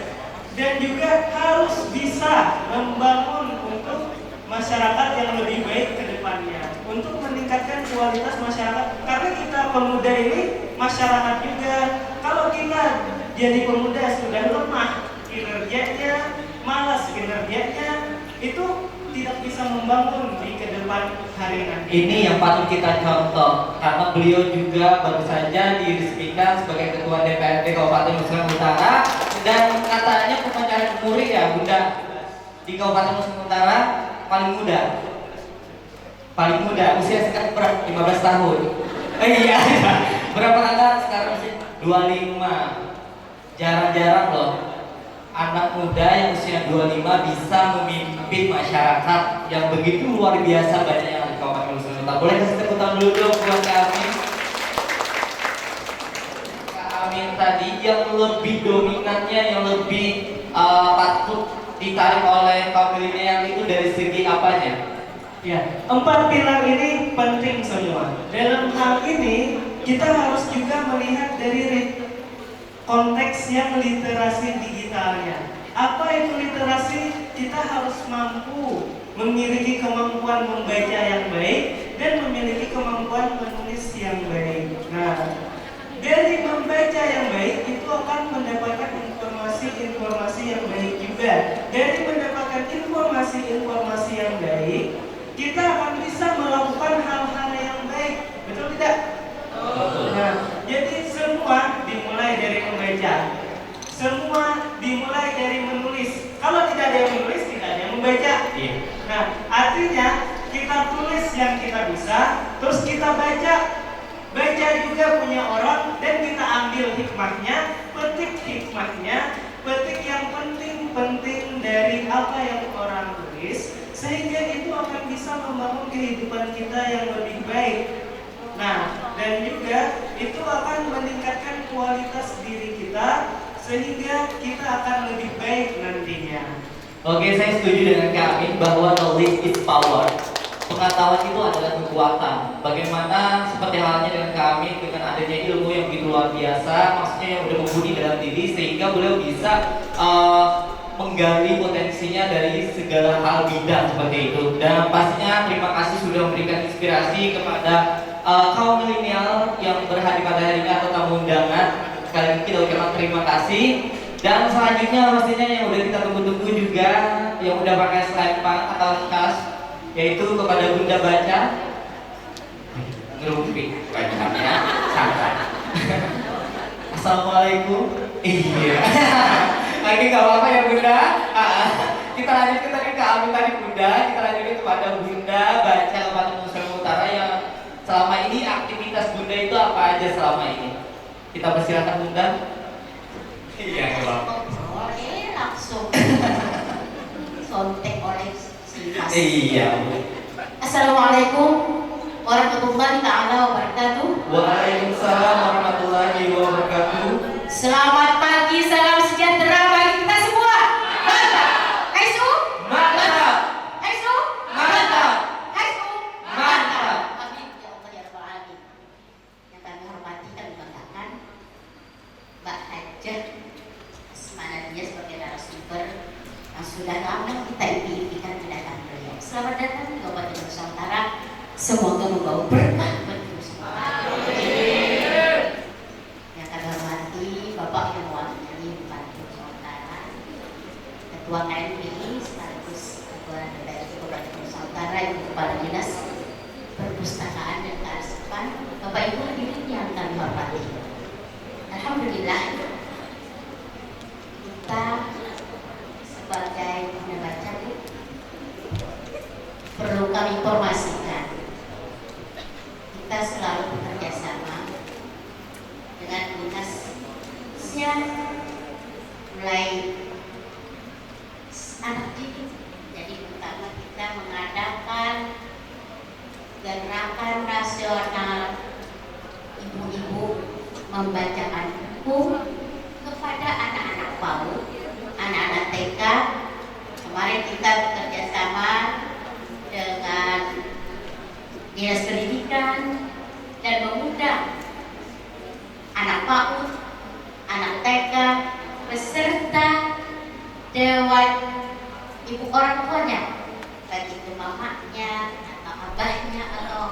S10: dan juga harus bisa membangun untuk masyarakat yang lebih baik ke depannya, untuk meningkatkan kualitas masyarakat. Karena kita pemuda ini masyarakat juga. Kalau kita jadi pemuda sudah lemah kinerjanya, malas kinerjanya, itu tidak bisa membangun di ke depan hari nanti.
S9: Ini yang patut kita contoh karena beliau juga baru saja diresmikan sebagai Ketua DPRD Kabupaten Nusa Utara, dan katanya pemecahan umurnya ya Bunda di Kabupaten Nusa Utara paling muda usia sekitar berapa? 15 tahun. Iya. Berapa angka sekarang sih? 25. Jarang-jarang loh anak muda yang usia 25 bisa memimpin masyarakat yang begitu luar biasa banyaknya di Kabupaten Nusa Utara. Boleh kasih tepuk tangan dulu dong buat Kak Amin. Kak Amin tadi yang lebih dominannya, yang lebih patut ditarik oleh kaum milenial itu dari segi apanya?
S10: Ya, 4 pilar ini penting semua. Dalam hal ini kita harus juga melihat dari konteks yang literasi digitalnya. Apa itu literasi? Kita harus mampu memiliki kemampuan membaca yang baik dan memiliki kemampuan menulis yang baik. Nah, dari membaca yang baik itu akan mendapatkan informasi-informasi yang baik juga. Dari mendapatkan informasi-informasi yang baik, kita akan bisa melakukan hal-hal yang baik. Betul tidak? Nah, jadi semua dimulai dari membaca. Semua dimulai dari menulis. Kalau tidak ada yang menulis, tidak ada yang membaca. Nah, artinya kita tulis yang kita bisa, terus kita baca. Baca juga punya orang, dan kita ambil hikmahnya, petik hikmahnya, petik yang penting-penting dari apa yang orang tulis, sehingga itu akan bisa membangun kehidupan kita yang lebih baik. Nah, dan juga itu akan meningkatkan kualitas diri kita, sehingga kita akan lebih baik nantinya.
S9: Oke, saya setuju dengan Kak Amin bahwa knowledge is power. Pengetahuan itu adalah kekuatan. Bagaimana seperti halnya dengan Kak Amin, dengan adanya ilmu yang begitu luar biasa, maksudnya yang udah membudi dalam diri, sehingga beliau bisa menggali potensinya dari segala hal bidang seperti itu. Dan pastinya terima kasih sudah memberikan inspirasi kepada kaum milenial yang berhadir pada hari ini atau tamu undangan. Sekali lagi kita ucapkan terima kasih. Dan selanjutnya pastinya yang udah kita tunggu-tunggu juga, yang udah pakai slide atau kas, yaitu kepada Bunda Baca. Ngerumpi bacanya santai. Assalamualaikum. Iya. Lagi gak apa-apa ya Bunda. Kita lanjutkan tadi ke Amin tadi Bunda. Kita lanjutkan kepada Bunda Baca Kabupaten Nusa Utara yang selama ini aktivitas Bunda itu apa aja selama ini? Kita persilakan Bunda. Iya,
S8: Boleh langsung sontek oleh si Mas.
S9: Iya.
S8: Assalamualaikum warahmatullahi taala wabarakatuh.
S9: Waalaikumsalam warahmatullahi wabarakatuh.
S8: Selamat pagi, salam sejahtera bagi kita semua. Mantap. Aisu?
S9: Mantap.
S8: Aisu?
S9: Mantap.
S8: Aisu?
S9: Mantap.
S8: Amin ya Allah ya Rabbal alamin. Yang kami hormati dan banggakan Mbak Hajah Asmanadiya sebagai narasumber yang sudah lama kita impikan kedatangan beliau. Selamat datang di Kabupaten Nusa Utara. Semoga membawa berkah bagi kita semua. Yang kami hormati Bapak yang mewakili Bupati Nusa Utara, Ketua KNPI sekaligus Ketua DPRD Kabupaten Nusa Utara, Ibu Kepala Dinas Perpustakaan dan Kearsipan, Bapak Ibu hadirin yang kami hormati. Alhamdulillah kita sebagai Bunda Baca perlu kami informasikan, kita selalu bekerja sama dengan dinasnya mulai anak didik. Jadi pertama kita mengadakan gerakan nasional ibu-ibu membacakan buku kepada anak-anak PAUD, anak-anak TK. Kemarin kita bekerja sama dengan Dinas Pendidikan dan mengundang anak PAUD, anak TK, beserta dewan ibu orang tuanya, baik itu mamanya atau abahnya atau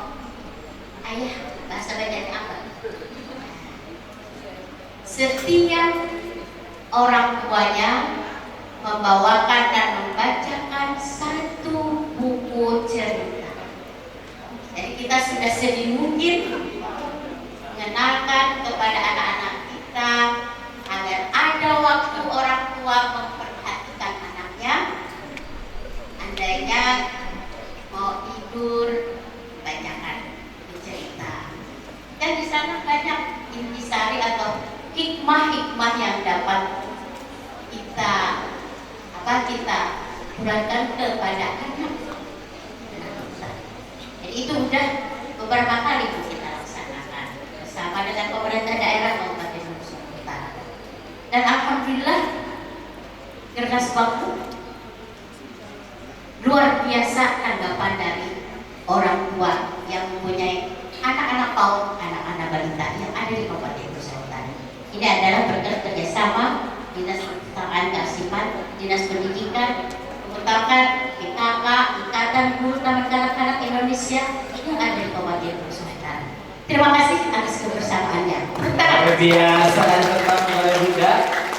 S8: ayah, bahasa bedanya apa. Setiap orang tuanya membawakan dan membacakan satu buku cerita. Jadi kita sudah sedini mungkin mengenalkan kepada anak-anak kita agar ada waktu orang tua memperhatikan anaknya. Andainya mau tidur, bacakan cerita. Dan di sana banyak intisari atau hikmah-hikmah yang dapat kita uraikan kepada anak. Jadi itu sudah beberapa kali kita laksanakan bersama dengan pemerintah daerah Kabupaten Nusa Utara. Dan alhamdulillah Gerdas Baku luar biasa tanggapan dari orang tua yang mempunyai anak-anak PAUD, anak-anak balita yang ada di Kabupaten Nusa Utara. Ini adalah berkat kerjasama Dinas Perpustakaan Kearsipan, Dinas Pendidikan, merupakan PKK, Ikatan Guru Taman Kanak-kanak Indonesia yang ada di Kabupaten Nusa Utara. Terima kasih atas kebersamaannya.
S9: Luar biasa oleh Bunda.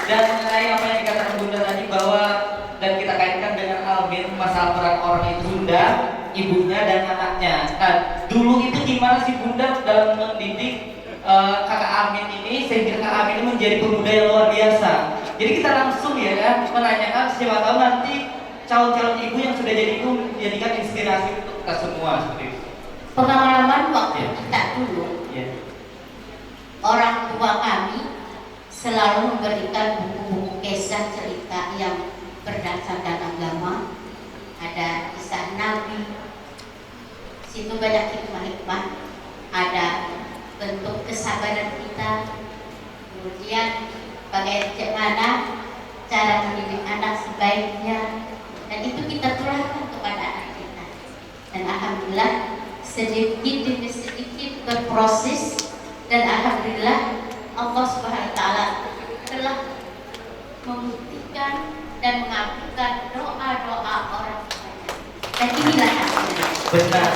S9: Dan mengenai apa yang dikatakan Bunda tadi bahwa dan kita kaitkan dengan Almin masalah peran orang itu Bunda, ibunya dan anaknya. Nah, dulu itu gimana sih Bunda dalam mendidik kakak Amin ini sehingga kakak Amin ini menjadi pemuda yang luar biasa. Jadi kita langsung ya kan menanyakan siapa tahu nanti calon-calon ibu yang sudah jadi ibu menjadikan inspirasi untuk kita semua seperti itu.
S8: Pengalaman waktu kita dulu, orang tua kami selalu memberikan buku-buku kisah cerita yang berdasarkan agama. Ada kisah Nabi, situ banyak hikmah-hikmah, ada bentuk kesabaran kita, kemudian bagaimana cara mendidik anak sebaiknya, dan itu kita tularkan kepada anak kita. Dan alhamdulillah sedikit demi sedikit berproses, dan alhamdulillah Allah Subhanahu wa taala telah membuktikan dan mengabulkan doa-doa orang tua. Dan inilah hasilnya.
S9: Benar.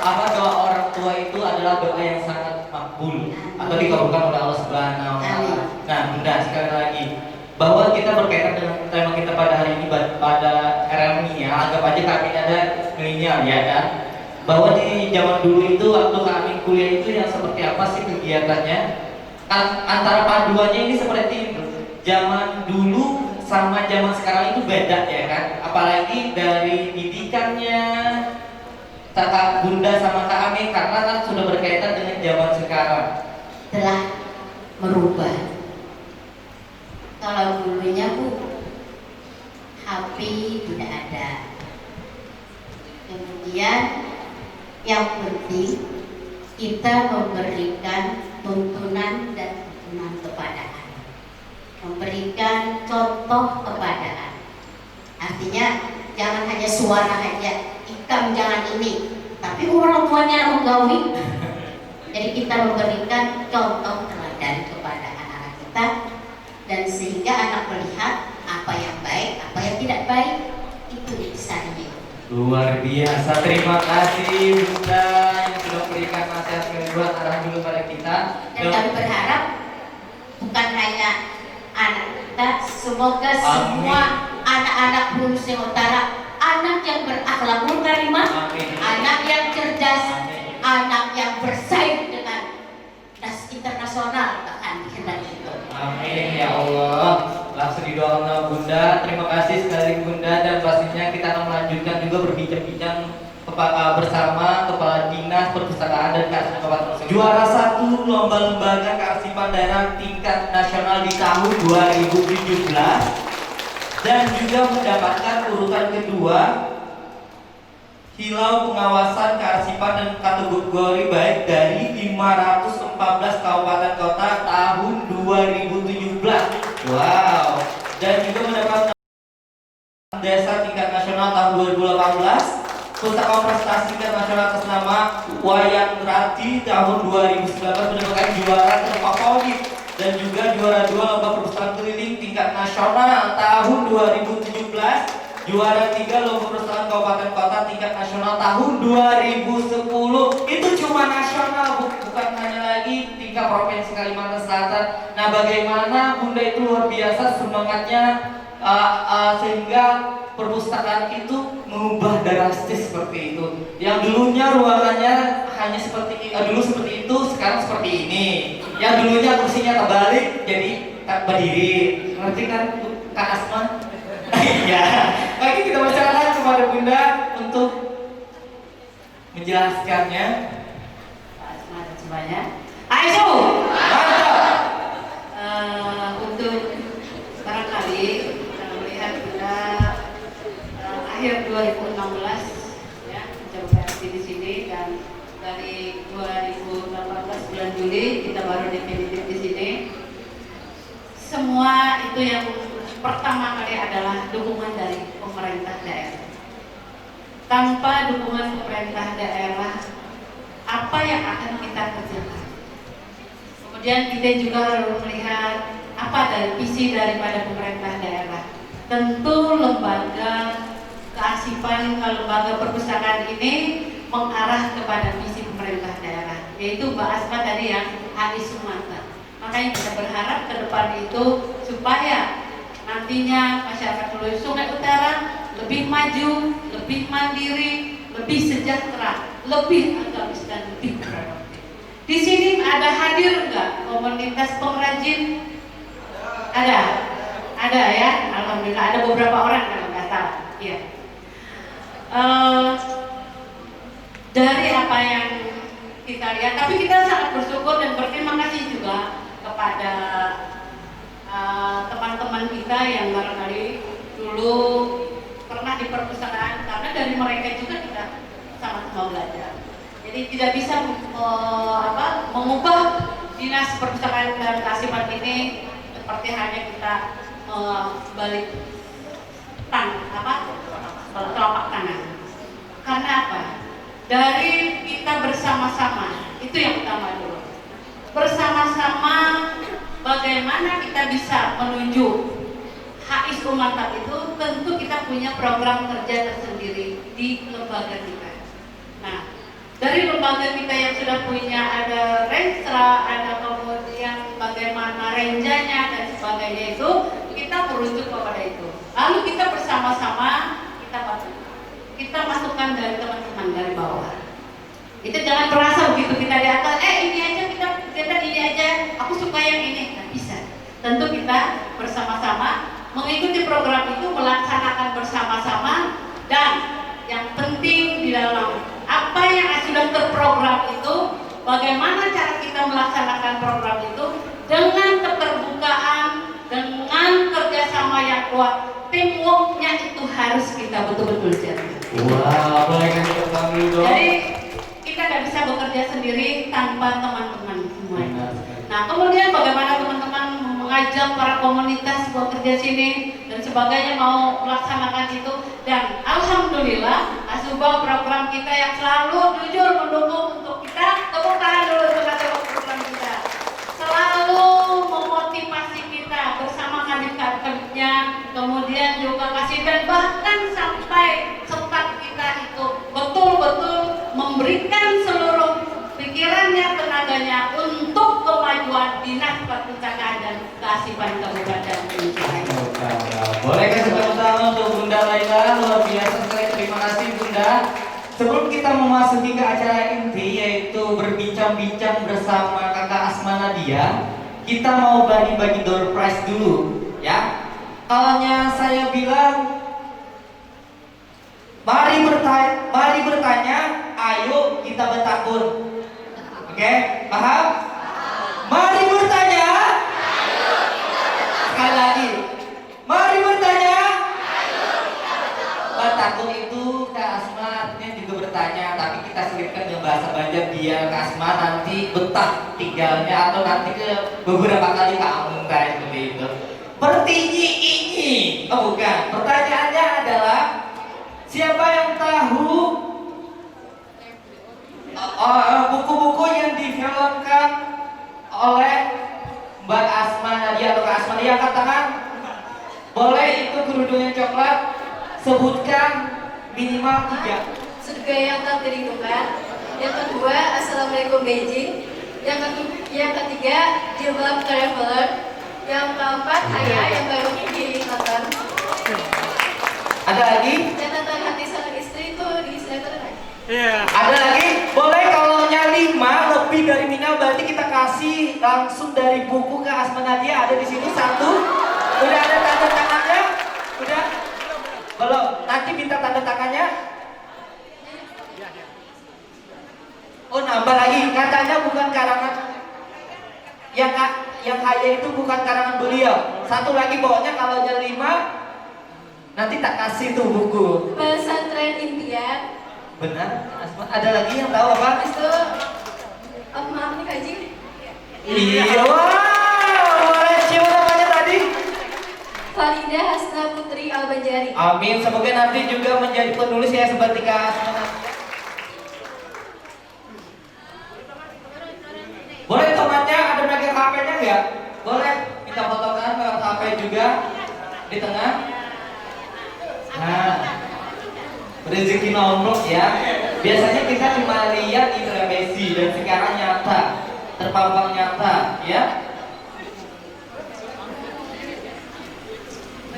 S9: Apa doa orang tua itu adalah doa yang sangat makbul atau dikabulkan oleh Allah Subhanahu wa taala. Nah, Bunda, sekali lagi bahwa kita berkaitan dengan tema kita pada hari ini pada era milenial, anggap aja kami ada milenial ya kan. Bahwa di zaman dulu itu waktu kami kuliah itu yang seperti apa sih kegiatannya? Antara paduannya ini seperti itu. Zaman dulu sama zaman sekarang itu beda ya kan. Apalagi dari didikannya Kak Bunda sama Kak Amin karena kan sudah berkaitan dengan zaman sekarang.
S8: Telah merubah. Kalau dulunya Bu, HP tidak ada. Kemudian yang penting kita memberikan tuntunan dan tuntunan kepada anak, memberikan contoh kepada anak. Artinya jangan hanya suara aja, ikam jangan ini, tapi orang tuanya menggawi. Jadi kita memberikan contoh teladan kepada anak-anak kita, dan sehingga anak melihat apa yang baik, apa yang tidak baik, itu bisa dididik.
S9: Luar biasa, terima kasih Bunda yang sudah memberikan nasihat kedua arahan dulu pada kita.
S8: Dan kami berharap bukan hanya anak kita, semoga semua anak-anak Gunung Utara, anak yang berakhlakul karimah, anak yang cerdas, anak yang bersaing dengan das internasional bahkan dikehendaki itu.
S9: Amin ya Allah. Langsung didoakan Bunda. Terima kasih sekali Bunda, dan pastinya kita akan melanjutkan juga berbincang-bincang bersama Kepala Dinas Perpustakaan dan Kearsipan Kabupaten Gunung. Juara 1 Lomba Lembaga Kearsipan Daerah tingkat nasional di tahun 2017 dan juga mendapatkan urutan kedua Hilau Pengawasan Kearsipan dan kategori baik dari 514 kabupaten kota tahun 2017. Wow. Dan juga mendapatkan desa tingkat nasional tahun 2018, Pustaka Prestasi tingkat nasional atas nama Wayang Rati tahun 2019 mendapatkan juara terfavorit, dan juga juara 2 lomba perpustakaan keliling tingkat nasional tahun 2017, juara 3 lomba perpustakaan kabupaten kota tingkat nasional tahun 2010. Itu cuma nasional, bukan hanya lagi tingkat provinsi Kalimantan Selatan. Nah, bagaimana Bunda itu luar biasa semangatnya sehingga perpustakaan itu mengubah drastis seperti itu. Yang dulunya ruangannya hanya seperti dulu seperti itu, sekarang seperti ini. Yang dulunya kursinya terbalik jadi berdiri. Ngerti kan Kak Asma? Iya. Lagi kita persilakan kepada Bunda untuk menjelaskannya.
S8: Pak Asma dan semuanya.
S10: Ayo.
S5: Untuk barangkali kita melihat Bunda akhir 2016 ya mencoba di sini, dan dari 2018 bulan Juli kita baru definitif di sini. Semua itu yang pertama kali adalah dukungan dari pemerintah daerah. Tanpa dukungan pemerintah daerah, apa yang akan kita kerjakan? Kemudian kita juga harus melihat apa dari visi daripada pemerintah daerah. Tentu lembaga kearsipan, lembaga perpustakaan ini mengarah kepada visi pemerintah pemerintah daerah, yaitu Mbak Asma tadi yang HI Sumatera. Makanya kita berharap ke depan itu supaya nantinya masyarakat Hulu Sungai Utara lebih maju, lebih mandiri, lebih sejahtera, lebih agamis dan lebih produktif. Di sini ada hadir nggak komunitas pengrajin? Ada ya, alhamdulillah ada beberapa orang kalau nggak salah. Ya. Dari apa yang kita lihat, tapi kita sangat bersyukur dan berterima kasih juga kepada teman-teman kita yang barangkali dulu pernah di perpustakaan, karena dari mereka juga kita sama-sama belajar. Jadi tidak bisa mengubah dinas perpustakaan dan kearsipan ini seperti hanya kita balik telapak tangan. Karena apa? Dari kita bersama-sama, itu yang utama dulu. Bersama-sama bagaimana kita bisa menuju HI Sumatera itu, tentu kita punya program kerja tersendiri di lembaga kita. Nah, dari lembaga kita yang sudah punya ada renstra, ada kemudian bagaimana renjanya dan sebagainya itu, kita merujuk kepada itu. Lalu kita bersama-sama kita masukkan dari teman-teman dari bawah. Itu jangan merasa begitu kita di atas, ini aja kita ini aja, aku suka yang ini, nggak bisa. Tentu kita bersama-sama mengikuti program itu, melaksanakan bersama-sama, dan yang penting di dalam apa yang sudah terprogram itu, bagaimana cara kita melaksanakan program itu dengan keterbukaan, dengan kerjasama yang kuat. Teamworknya itu harus kita betul-betul jaga.
S9: Wah, boleh kan kita panggil dong?
S5: Jadi kita nggak bisa bekerja sendiri tanpa teman-teman semuanya. Nah, kemudian bagaimana teman-teman mengajak para komunitas bekerja sini dan sebagainya, mau melaksanakan itu, dan alhamdulillah Asubah program kita yang selalu jujur mendukung untuk kita, tepuk tangan dulu untuk program kita, selalu memotivasi kita bersama kadif-kadifnya, kemudian juga kasih, dan bahkan sampai staf kita itu betul-betul memberikan seluruh pikirannya, tenaganya untuk kemajuan dinas perpustakaan dan kearsipan Kabupaten Kuncai.
S9: Boleh kasih tepuk tangan untuk Bunda Laila, luar biasa sekali, terima kasih Bunda. Sebelum kita memasuki ke acara inti, yaitu berbincang-bincang bersama Kakak Asma Nadia, kita mau bagi-bagi door prize dulu, ya. Kalau saya bilang, mari bertanya, ayo kita bertakun. Oke, paham? Mari bertanya. Sekali lagi, mari bertanya. Bertakun itu Kak Asma artinya juga bertanya, tapi kita selipkan dengan bahasa Banjar biar Kak Asma nanti betah tinggalnya, atau nanti ke beberapa kali kamu seperti itu. Pertinyi, oh bukan. Pertanyaannya adalah, siapa yang tahu buku-buku yang difilmkan oleh Mbak Asma Nadia atau Kak Asma Nadia, angkat tangan. Boleh itu kerudungnya coklat, sebutkan minimal 3.
S11: Surga yang tak dirindukan. Yang kedua, Assalamualaikum Beijing. Yang ketiga, Jilbab Traveler. Yang keempat, Ayah yang baru diingatkan.
S9: Ada lagi?
S11: Catatan hati sang istri itu di sinetron.
S9: Ada lagi? Boleh, kalau 5 lebih dari minimal berarti kita kasih langsung dari buku ke Asma Nadia. Ada di sini 1. Udah ada tanda tangannya? Udah? Belum? Nanti minta tanda tangannya. Oh, nambah lagi. Katanya bukan karangan yang Haya itu bukan karangan beliau. 1 lagi pokoknya, kalau 5 nanti tak kasih tuh buku.
S11: Pesantren impian.
S9: Benar, Asma. Ada lagi yang tahu apa?
S11: Itu maaf nih Kaji.
S9: Iya, wow. Boleh siapa namanya tadi?
S11: Farida Hasna Putri Al-Banjari.
S9: Amin, semoga nanti juga menjadi penulis ya seperti Kak Asma. Boleh temannya ada megang HP-nya nggak? Boleh, minta fotokan lewat HP juga di tengah. Nah, rezeki nomor ya. Biasanya kita cuma lihat di televisi teruji dan sekarang nyata, terpampang nyata, ya.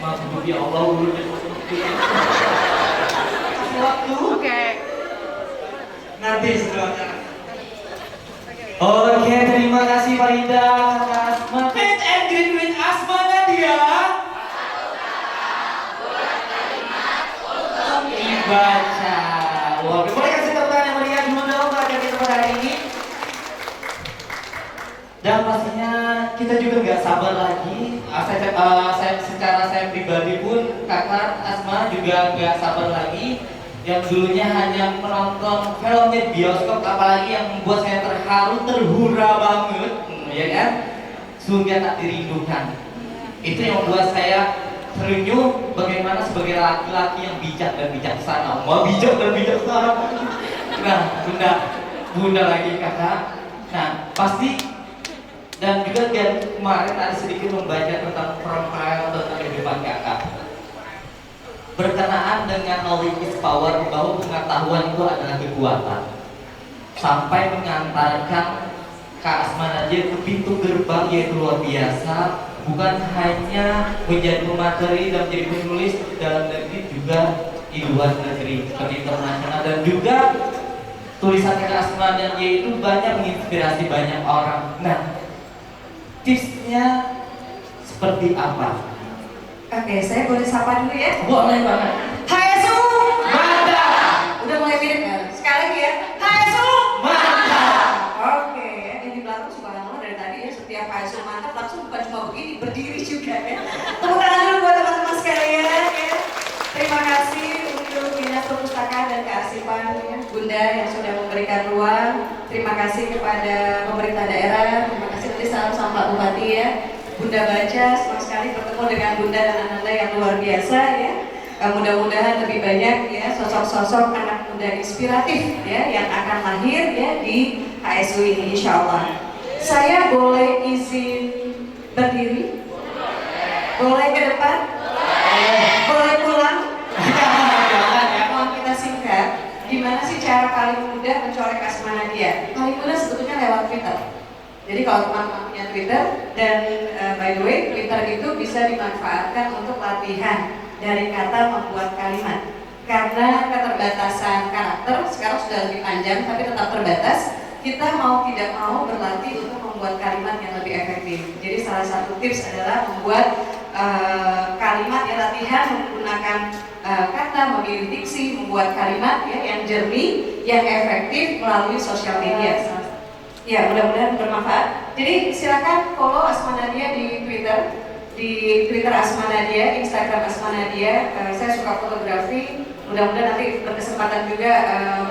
S9: Maaf ya Allah, waktu.
S7: Oke.
S9: Nanti setelahnya. Oke, terima kasih Farida, Kakak Asma. Meet and greet with Asma Nadia. Dibaca. Oke, boleh kasih tepuk tangan yang meriah dulu dong agar kita pada hari ini. Dan pastinya kita juga nggak sabar lagi. Secara pribadi pun Kakak Asma juga nggak sabar lagi. Yang dulunya hanya menonton film di bioskop, apalagi yang membuat saya terharu, terhura banget, ya kan? Surga tak dirindukan. Itu yang membuat saya terenyuh bagaimana sebagai laki-laki yang bijak dan bijaksana. Mau bijak dan bijaksana. Nah, bunda lagi kakak. Nah, pasti dan juga kemarin ada sedikit membaca tentang profil tentang kehidupan kakak. Berkenaan dengan knowledge is power, bahwa pengetahuan itu adalah kekuatan, sampai mengantarkan Kak Asma Nadia ke pintu gerbang yaitu luar biasa. Bukan hanya menjadi pemateri dan menjadi penulis dalam negeri, juga di luar negeri seperti internasional. Dan juga tulisan Kak Asma Nadia itu banyak menginspirasi banyak orang. Nah, tipsnya seperti apa?
S3: Oke, saya boleh sapa dulu ya?
S9: Boleh banget.
S3: Hai Su!
S9: Mantap!
S3: Udah mulai mirip ya? Sekali lagi ya? Hai Su!
S9: Mantap!
S3: Oke, yang di belakang subhanallah dari tadi ya, setiap Hai Su mantap langsung bukan cuma begini, berdiri juga ya. Tepuk tangan dulu buat teman-teman sekalian ya. Terima kasih untuk Dinas Perpustakaan dan Kearsipan ya, Bunda yang sudah memberikan ruang. Terima kasih kepada pemerintah daerah. Terima kasih nanti salam sama Pak Bupati ya. Bunda baca, senang sekali bertemu dengan Bunda dan Ananda yang luar biasa ya. Mudah-mudahan lebih banyak ya sosok-sosok anak muda inspiratif ya yang akan lahir ya di HSU ini insya Allah. Saya boleh izin berdiri? Boleh ke depan? Boleh pulang? Mau kita singkat, gimana sih cara paling mudah mencorek Asma Nadia? Paling mudah sebetulnya lewat Twitter. Jadi kalau teman-teman punya Twitter, dan by the way, Twitter itu bisa dimanfaatkan untuk latihan dari kata membuat kalimat. Karena keterbatasan karakter, sekarang sudah lebih panjang tapi tetap terbatas, kita mau tidak mau berlatih untuk membuat kalimat yang lebih efektif. Jadi salah satu tips adalah membuat kalimat ya, latihan menggunakan kata, memilih diksi, membuat kalimat ya, yang jernih, yang efektif melalui sosial media. Ya, mudah-mudahan bermanfaat. Jadi silakan follow Asma Nadia di Twitter Asma Nadia, Instagram Asma Nadia. Saya suka fotografi. Mudah-mudahan nanti berkesempatan juga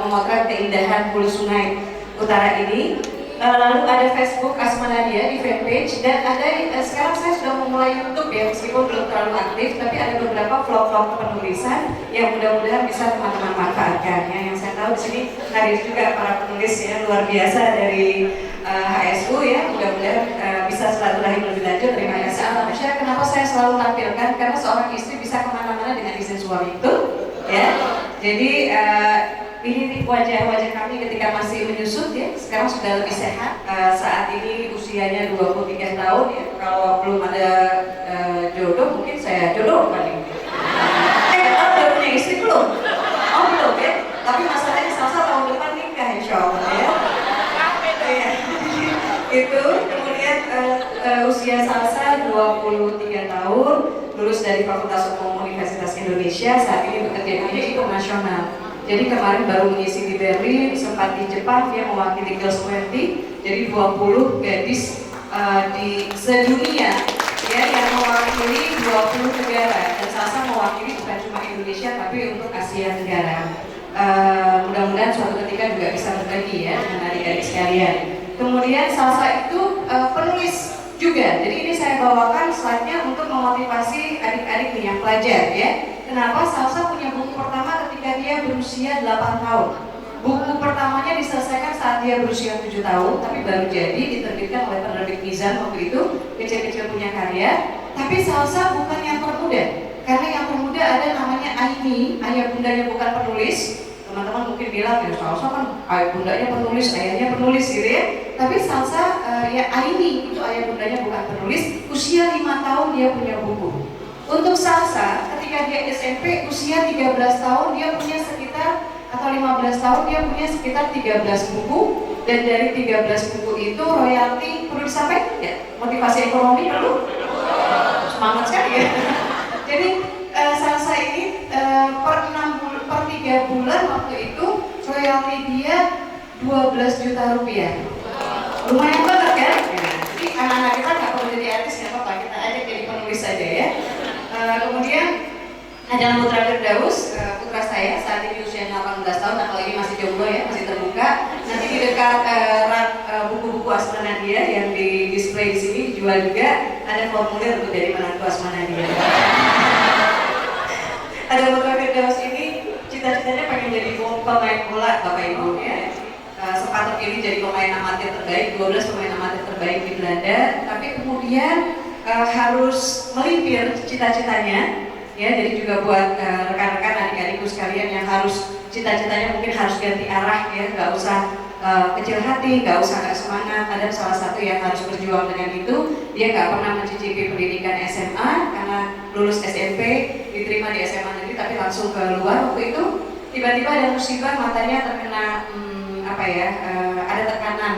S3: memotret keindahan hulu sungai utara ini. Lalu ada Facebook Asma Nadia di fanpage, dan ada sekarang saya sudah memulai YouTube ya, meskipun belum terlalu aktif, tapi ada beberapa vlog-vlog penulisan yang mudah-mudahan bisa teman-teman manfaatkan. Ya, yang saya tahu di sini hadir juga para penulis ya luar biasa dari HSU ya, mudah-mudahan bisa silaturahim lebih lanjut. Terima kasih. Alhamdulillah. Kenapa saya selalu tampilkan? Karena seorang istri bisa kemana-mana dengan izin suami itu, ya. Jadi ini wajah-wajah kami ketika masih menyusut ya, sekarang sudah lebih sehat. Saat ini usianya 23 tahun ya. Kalau belum ada jodoh, mungkin saya jodoh paling. Udah punya istri belum? Oh belum ya. Tapi masalahnya Salsa tahun depan nikah insya Allah ya. Itu kemudian usia Salsa 23 tahun, lulus dari Fakultas Hukum Universitas Indonesia, saat ini bekerja di Hukum Nasional. Jadi kemarin baru mengisi di Berlin, sempat di Jepang, dia mewakili Girls 20, jadi 20 gadis di sedunia ya, yang mewakili 20 negara, dan Salsa mewakili bukan cuma Indonesia tapi untuk Asia Tenggara. Mudah-mudahan suatu ketika juga bisa berbagi ya dengan adik-adik sekalian. Kemudian Salsa itu penulis juga, jadi ini saya bawakan slide-nya untuk memotivasi adik-adik nih yang pelajar ya. Kenapa? Salsa punya buku pertama ketika dia berusia 8 tahun. Buku pertamanya diselesaikan saat dia berusia 7 tahun, tapi baru jadi diterbitkan oleh penerbit Mizan waktu itu, kecil-kecil punya karya. Tapi Salsa bukan yang termuda, karena yang termuda ada namanya Aini, ayah bundanya bukan penulis. Teman-teman mungkin bilang, ya Salsa kan bundanya penulis, ayahnya penulis gitu ya. Tapi Salsa ya Aini itu ayah bundanya bukan penulis. Usia 5 tahun dia punya buku. Untuk Salsa ketika dia SMP usia 13 tahun dia punya sekitar, atau 15 tahun dia punya sekitar 13 buku. Dan dari 13 buku itu royalti perlu disampaikan ya? Motivasi ekonomi perlu? Semangat sekali ya. Jadi Salsa ini per 3 bulan waktu itu royalti dia 12 juta rupiah. Lumayan banget kan? Jadi anak-anak kita nggak perlu jadi artis, nggak apa-apa, kita aja jadi penulis saja ya. Kemudian ada Putra Firdaus, putra saya saat ini usianya 18 tahun, nah kalau ini masih jomblo ya, masih terbuka. Nanti di dekat rak buku-buku Asma Nadia yang di display di sini dijual juga, ada formulir untuk jadi menantu Asma Nadia. Ada Putra Firdaus ini cita-citanya pengen jadi pemain bola, Bapak Ibu ya. Sempat terpilih jadi pemain amatir terbaik, 12 pemain amatir terbaik di Belanda, tapi kemudian harus melipir cita-citanya. Ya, jadi juga buat rekan-rekan adik-adikku sekalian yang harus cita-citanya mungkin harus ganti arah ya, nggak usah kecil hati, nggak usah nggak semangat. Ada salah satu yang harus berjuang dengan itu, dia nggak pernah mencicipi pendidikan SMA karena lulus SMP, diterima di SMA negeri tapi langsung ke luar waktu itu. Tiba-tiba ada musibah, matanya terkena ada tekanan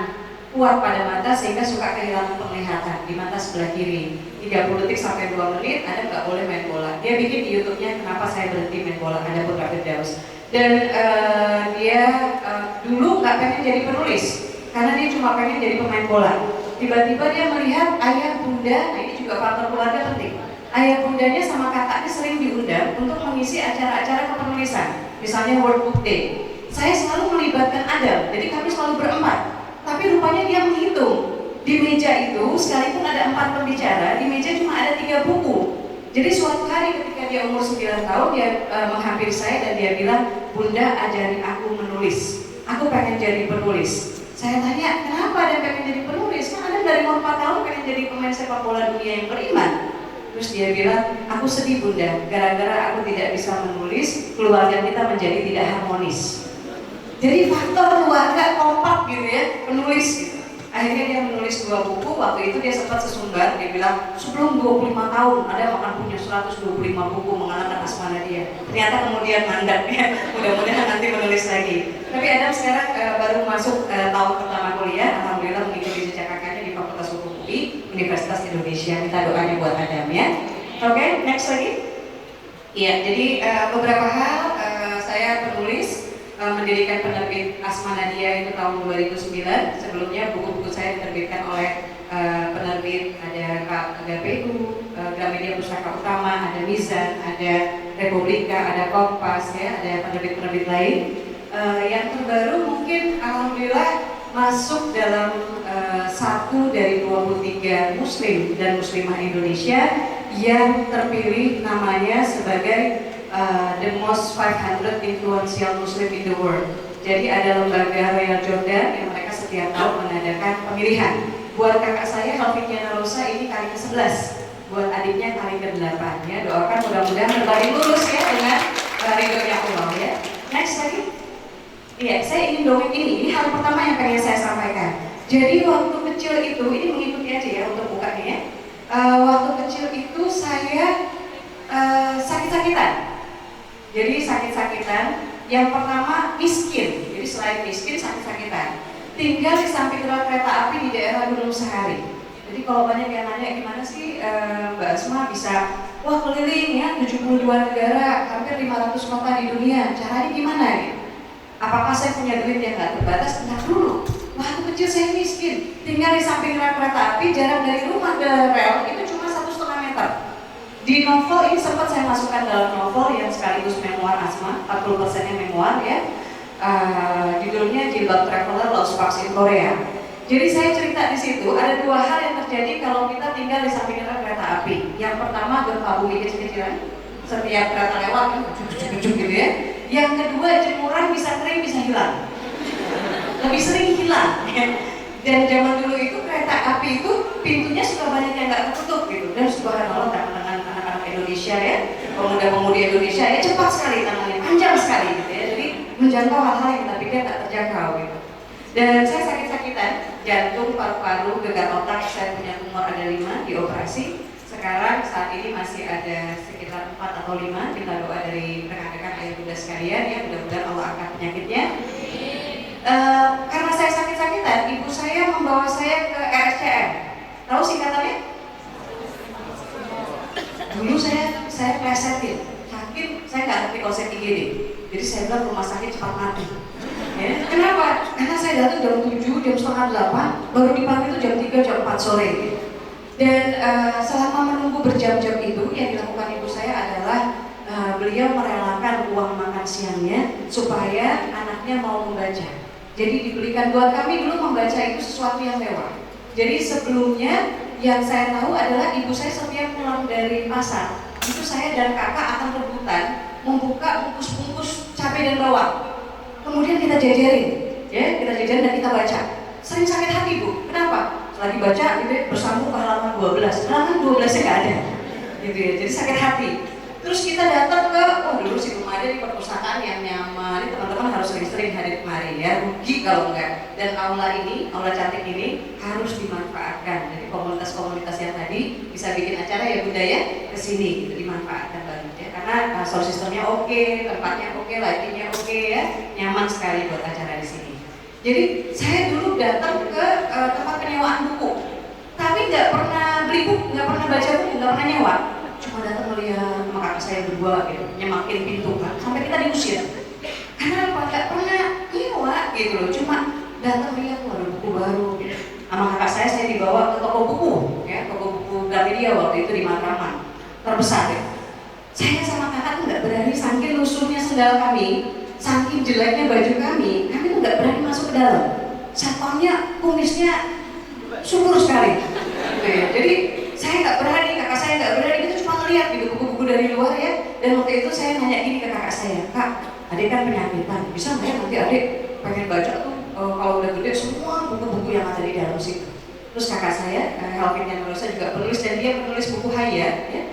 S3: kuat pada mata sehingga suka kehilangan penglihatan di mata sebelah kiri. 30 detik sampai 2 menit Anda nggak boleh main bola. Dia bikin di YouTube-nya kenapa saya berhenti main bola, ada Putra Firdaus. Dan dia dulu nggak pengen jadi penulis karena dia cuma pengen jadi pemain bola. Tiba-tiba dia melihat ayah bunda, nah ini juga faktor keluarga penting. Ayah bundanya sama kakaknya sering diundang untuk mengisi acara-acara kepenulisan, misalnya World Book Day. Saya selalu melibatkan Adam, jadi kami selalu berempat. Tapi rupanya dia menghitung. Di meja itu, sekalipun ada 4 pembicara, di meja cuma ada 3 buku. Jadi suatu hari ketika dia umur 9 tahun, dia menghampiri saya dan dia bilang, Bunda ajari aku menulis. Aku pengen jadi penulis. Saya tanya, kenapa Adam pengen jadi penulis? Kan Adam dari umur 4 tahun pengen jadi pemain sepak bola dunia yang beriman. Terus dia bilang, aku sedih Bunda, gara-gara aku tidak bisa menulis, keluarga kita menjadi tidak harmonis. Jadi faktor keluarga kompak gitu ya, penulis gitu. Akhirnya dia menulis 2 buku, waktu itu dia sempat sesumbar, dia bilang sebelum 25 tahun ada akan punya 125 buku mengenalkan Asma Nadia. Ternyata kemudian mandat ya, mudah-mudahan nanti menulis lagi. Tapi Adam sekarang baru masuk tahun pertama kuliah, alhamdulillah mengikuti jejak kakaknya di Fakultas Hukum UI, Universitas Indonesia. Minta doanya buat Adam ya. Oke, next lagi. Iya, jadi beberapa hal saya penulis. Mendirikan penerbit Asma Nadia itu tahun 2009. Sebelumnya buku-buku saya diterbitkan oleh penerbit ada KPU, Gramedia Pustaka Utama, ada Mizan, ada Republika, ada Kompas ya, ada penerbit-penerbit lain. Yang terbaru mungkin alhamdulillah masuk dalam 1 dari 23 muslim dan muslimah Indonesia yang terpilih namanya sebagai the most 500 influential Muslim in the world. Jadi ada lembaga Royal Jordan yang mereka setiap tahun mengadakan pemilihan. Buat kakak saya Helvikiana Rosa ini kali ke-11, buat adiknya kali ke-8 ya. Doakan mudah-mudahan berbalik lulus ya dengan ridhonya Allah ya. Next lagi. Iya, saya ingin dongeng ini hal pertama yang pengen saya sampaikan. Jadi waktu kecil itu, ini mengikuti aja ya untuk bukanya ya. Waktu kecil itu saya sakit-sakitan. Jadi sakit-sakitan, yang pertama miskin, jadi selain miskin sakit-sakitan. Tinggal di samping rel kereta api di daerah Gunung Sahari. Jadi kalau banyak yang nanya gimana sih Mbak Asma bisa keliling ya 72 negara, hampir 500 kota di dunia, caranya gimana gitu? Apakah saya punya duit yang nggak terbatas? Enggak dulu. Waktu kecil saya miskin, tinggal di samping rel kereta api, jarak dari rumah ke rel itu cuma 1,5 meter. Di novel ini sempat saya masukkan dalam novel yang sekaligus memoir Asma, 40%-nya memoir ya. Judulnya Jilbab Traveler Lost Sparks in Korea. Jadi saya cerita di situ ada 2 hal yang terjadi kalau kita tinggal di samping rel kereta api. Yang pertama gempa bumi kecil-kecilan, setiap kereta lewat gitu ya. Yang kedua jemuran bisa kering bisa hilang, lebih sering hilang. Dan zaman dulu itu kereta api itu pintunya suka banyak yang nggak tertutup gitu. Dan subhanallah dengan anak-anak Indonesia ya, pemuda-pemudi Indonesia ya cepat sekali tangannya, panjang sekali gitu ya. Jadi menjangkau hal-hal yang kita pikir tak terjangkau gitu. Dan saya sakit-sakitan, jantung, paru-paru, gegar otak, saya punya tumor ada 5 dioperasi. Sekarang saat ini masih ada sekitar 4 atau 5. Kita doa dari rekan-rekan ayah bunda sekalian ya, mudah-mudahan Allah angkat penyakitnya. Karena saya sakit-sakitan, ibu saya membawa saya ke RSCM. Tahu singkatannya? Dulu saya plesetin, sakit, saya nggak ngerti konsep IGD. Jadi saya bilang rumah sakit cepat mati. Ya, kenapa? Karena saya datang jam 7, jam setengah 8, baru dipanggil itu jam 3, jam 4 sore. Dan selama menunggu berjam-jam itu, yang dilakukan ibu saya adalah beliau merelakan uang makan siangnya supaya anaknya mau membaca. Jadi dibelikan buat kami dulu membaca itu sesuatu yang mewah. Jadi sebelumnya yang saya tahu adalah ibu saya setiap pulang dari pasar, itu saya dan kakak akan rebutan membuka bungkus-bungkus cabai dan bawang. Kemudian kita jajarin, ya kita jajarin dan kita baca. Sering sakit hati bu, kenapa? Lagi baca gitu ya, bersambung ke halaman 12, halaman 12-nya nggak ada, gitu ya. Jadi sakit hati. Terus kita datang ke, oh dulu sih belum ada di perpustakaan yang nyaman. Ini teman-teman harus sering-sering hadir kemari ya, rugi kalau enggak. Dan aula ini, aula cantik ini harus dimanfaatkan. Jadi komunitas-komunitas yang tadi bisa bikin acara ya bunda ya, kesini gitu dimanfaatkan banget ya. Karena sound systemnya oke, tempatnya oke, lightingnya oke ya, nyaman sekali buat acara di sini. Jadi saya dulu datang ke tempat penyewaan buku, tapi nggak pernah beli buku, nggak pernah baca buku, nggak pernah nyewa. Cuma datang melihat sama kakak saya berdua gitu, nyemakin pintu kan, sampai kita diusir. Karena apa? Nggak pernah nyewa gitu loh, cuma datang lihat ada buku baru. Gitu. Sama kakak saya dibawa ke toko buku, ya toko buku Gramedia waktu itu di Matraman, terbesar ya. Saya sama kakak tuh nggak berani, saking lusuhnya sendal kami, saking jeleknya baju kami tuh nggak berani masuk ke dalam. Satpamnya, kumisnya subur sekali. Gitu ya. Jadi saya nggak berani, kakak saya nggak berani, itu cuma ngeliat gitu buku-buku dari luar ya. Dan waktu itu saya nanya gini ke kakak saya, kak, adik kan penyakitan, bisa nggak ya nanti adik pengen baca tuh kalau udah gede semua buku-buku yang ada di dalam situ. Terus kakak saya, Helvin yang Rosa juga penulis dan dia menulis buku Haya. Ya.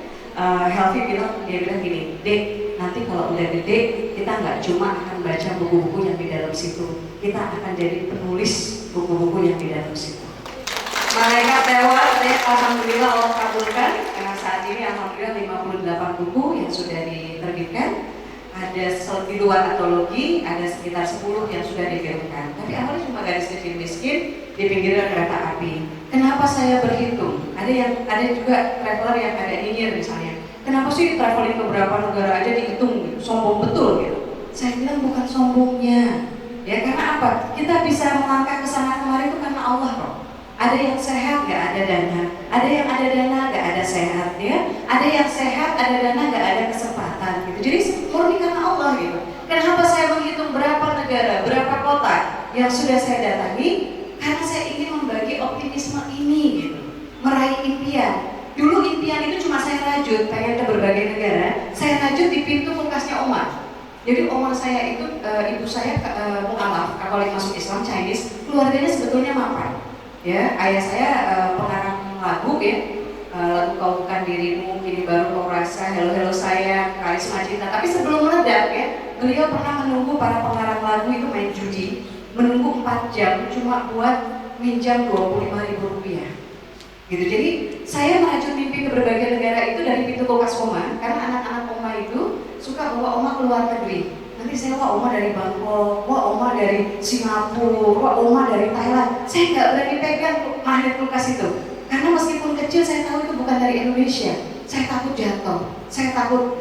S3: Helvin dia bilang gini, Dek, nanti kalau udah gede kita nggak cuma akan baca buku-buku yang di dalam situ, kita akan jadi penulis buku-buku yang di dalam situ. Malaikat lewat, alhamdulillah Allah kabulkan. Saat ini alhamdulillah 58 buku yang sudah diterbitkan. Ada di luar antologi, ada sekitar 10 yang sudah difilmkan. Tapi awalnya cuma gadis kecil miskin di pinggiran kereta api. Kenapa saya berhitung? Ada juga traveler yang ada nyinyir misalnya. Kenapa sih traveling ke beberapa negara aja dihitung gitu? Sombong betul gitu. Saya bilang bukan sombongnya. Ya karena apa? Kita bisa melangkah ke sana kemari itu karena Allah kok. Ada yang sehat, nggak ada dana. Ada yang ada dana, nggak ada sehat, ya. Ada yang sehat, ada dana, nggak ada kesempatan, gitu. Jadi murni karena Allah, gitu. Kenapa saya menghitung berapa negara, berapa kota yang sudah saya datangi? Karena saya ingin membagi optimisme ini, gitu. Meraih impian. Dulu impian itu cuma saya rajut, pengen ke berbagai negara. Saya rajut di pintu kulkasnya oma. Jadi oma saya itu, ibu saya mu'alaf, Katolik masuk Islam, Chinese. Keluarganya sebetulnya mapan. Ya, ayah saya pengarang lagu ya, lagu Kau Bukan Dirimu, Kini Baru Kau Rasa, Hello Hello Sayang, Karisma Cinta. Tapi sebelum meledak ya, beliau pernah menunggu para pengarang lagu itu main judi, menunggu 4 jam cuma buat minjam Rp25.000. Gitu. Jadi saya merajut mimpi ke berbagai negara itu dari pintu kulkas oma, karena anak-anak oma itu suka bawa oma keluar negeri. Nanti saya wah oma dari Bangkok, wah oma dari Singapura, wah oma dari Thailand. Saya nggak berani pegang magnet kulkas itu, karena meskipun kecil saya tahu itu bukan dari Indonesia. Saya takut jatuh, saya takut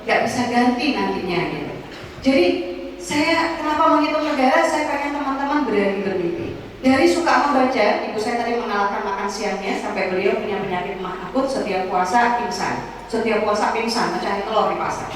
S3: nggak bisa ganti nantinya gitu. Jadi saya kenapa menghitung negara? Saya pengen teman-teman berani bermimpi. Dari suka membaca, ibu saya tadi mengalahkan makan siangnya sampai beliau punya penyakit mah akut, setiap puasa pingsan, mencari telur di pasar.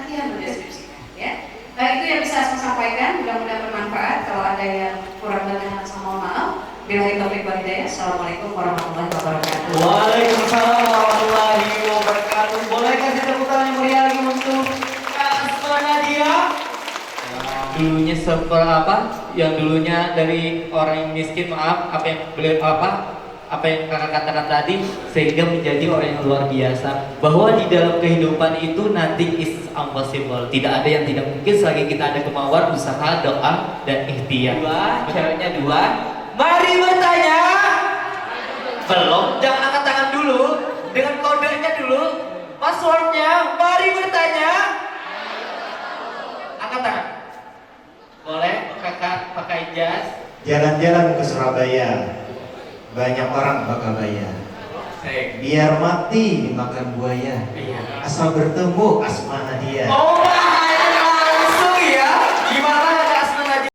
S3: Yang mendeskripsikan, ya. Itu yang bisa saya sampaikan. Mudah-mudahan bermanfaat. Kalau ada yang kurang berkenan, saya mohon maaf. Billahi taufiq wal hidayah. Assalamualaikum warahmatullahi wabarakatuh.
S9: Waalaikumsalam warahmatullahi wabarakatuh. Boleh kasih tepuk tangan yang meriah lagi untuk Kak Nadia? Dulunya seperti apa? Yang dulunya dari orang yang miskin, maaf, apa yang beliau apa? apa yang kakak katakan tadi, sehingga menjadi orang yang luar biasa. Bahwa di dalam kehidupan itu nothing is impossible. Tidak ada yang tidak mungkin selagi kita ada kemauan, usaha, doa, dan ikhtiar. Dua, ceweknya dua. Mari bertanya. Belum, jangan angkat tangan dulu. Dengan kodenya dulu. Passwordnya, mari bertanya. Angkat tangan. Boleh kakak pakai jas.
S12: Jalan-jalan ke Surabaya, banyak orang bakal bayar. Biar mati dimakan buaya, asal bertemu Asma Nadia.
S9: Oh, langsung ya? Gimana ada Asma Nadia?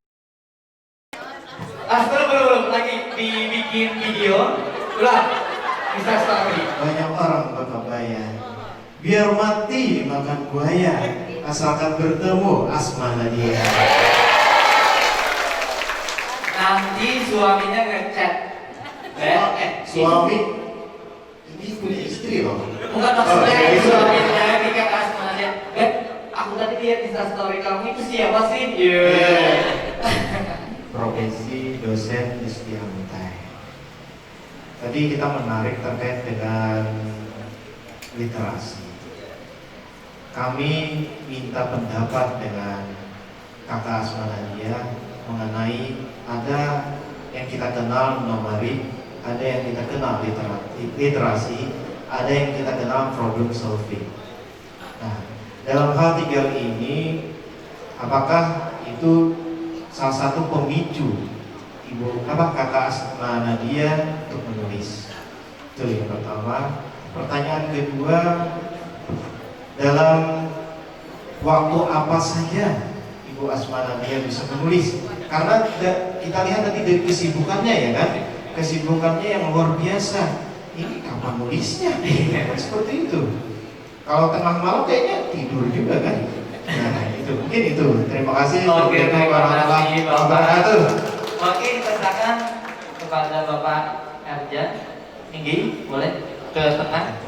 S9: Belum lagi dibikin video. Ulang, bisa story.
S12: Banyak orang bakal bayar, biar mati dimakan buaya, asalkan bertemu Asma Nadia.
S9: Nanti suaminya ngechat.
S12: Suami ini punya istri loh.
S9: Bukan maksudnya suaminya nikah Asma Nadia. Aku tadi lihat di story kamu itu siapa sih?
S12: Profesi dosen di Setia Muntai. Tadi kita menarik terkait dengan literasi. Kami minta pendapat dengan kakak Asma Nadia mengenai ada yang kita kenal numerik, ada yang kita kenal literasi, ada yang kita kenal problem solving. Nah, dalam hal tiga ini, apakah itu salah satu pemicu kakak Asma Nadia untuk menulis? Itu yang pertama. Pertanyaan kedua, dalam waktu apa saja Ibu Asma Nadia bisa menulis? Karena kita lihat tadi dari kesibukannya ya kan, kesibukannya yang luar biasa. Ini kapan nulisnya? Seperti itu. Kalau tengah malam kayaknya tidur juga kan. Nah itu mungkin itu. Terima kasih.
S9: Oke, terima kasih Bapak.
S12: Oke,
S9: kita serahkan kepada Bapak Erjan. Tinggi, boleh ke tengah.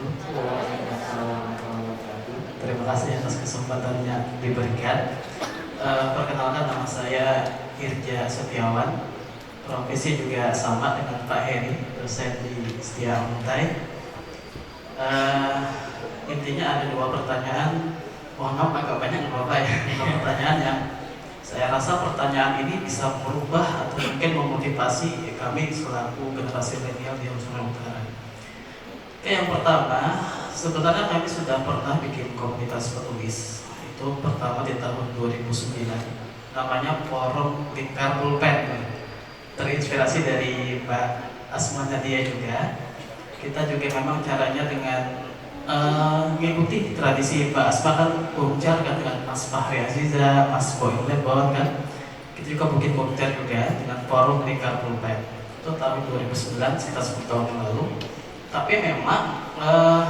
S13: Terima kasih atas kesempatannya diberikan. Perkenalkan, nama saya Irja Setiawan. Profesi juga sama dengan Pak Heri, dosen di Setia Muntai. Intinya ada dua pertanyaan. Mohon maaf agak banyak Bapak ya. Dua pertanyaan yang saya rasa pertanyaan ini bisa merubah atau mungkin memotivasi kami selaku generasi milenial di Sumatera Utara. Oke, yang pertama, sebenarnya kami sudah pernah bikin komunitas penulis. Itu pertama di tahun 2009, namanya Forum Lingkar Pulpen. Terinspirasi dari Mbak Asma Nadia juga. Kita juga memang caranya dengan mengikuti tradisi Mbak Asma kan bongcar kan dengan Mas Fahri Aziza, Mas Boy Lebon kan. Kita juga bikin bongcar juga dengan Forum Lingkar Pulpen. Itu tahun 2009, sekitar 10 tahun yang lalu. Tapi memang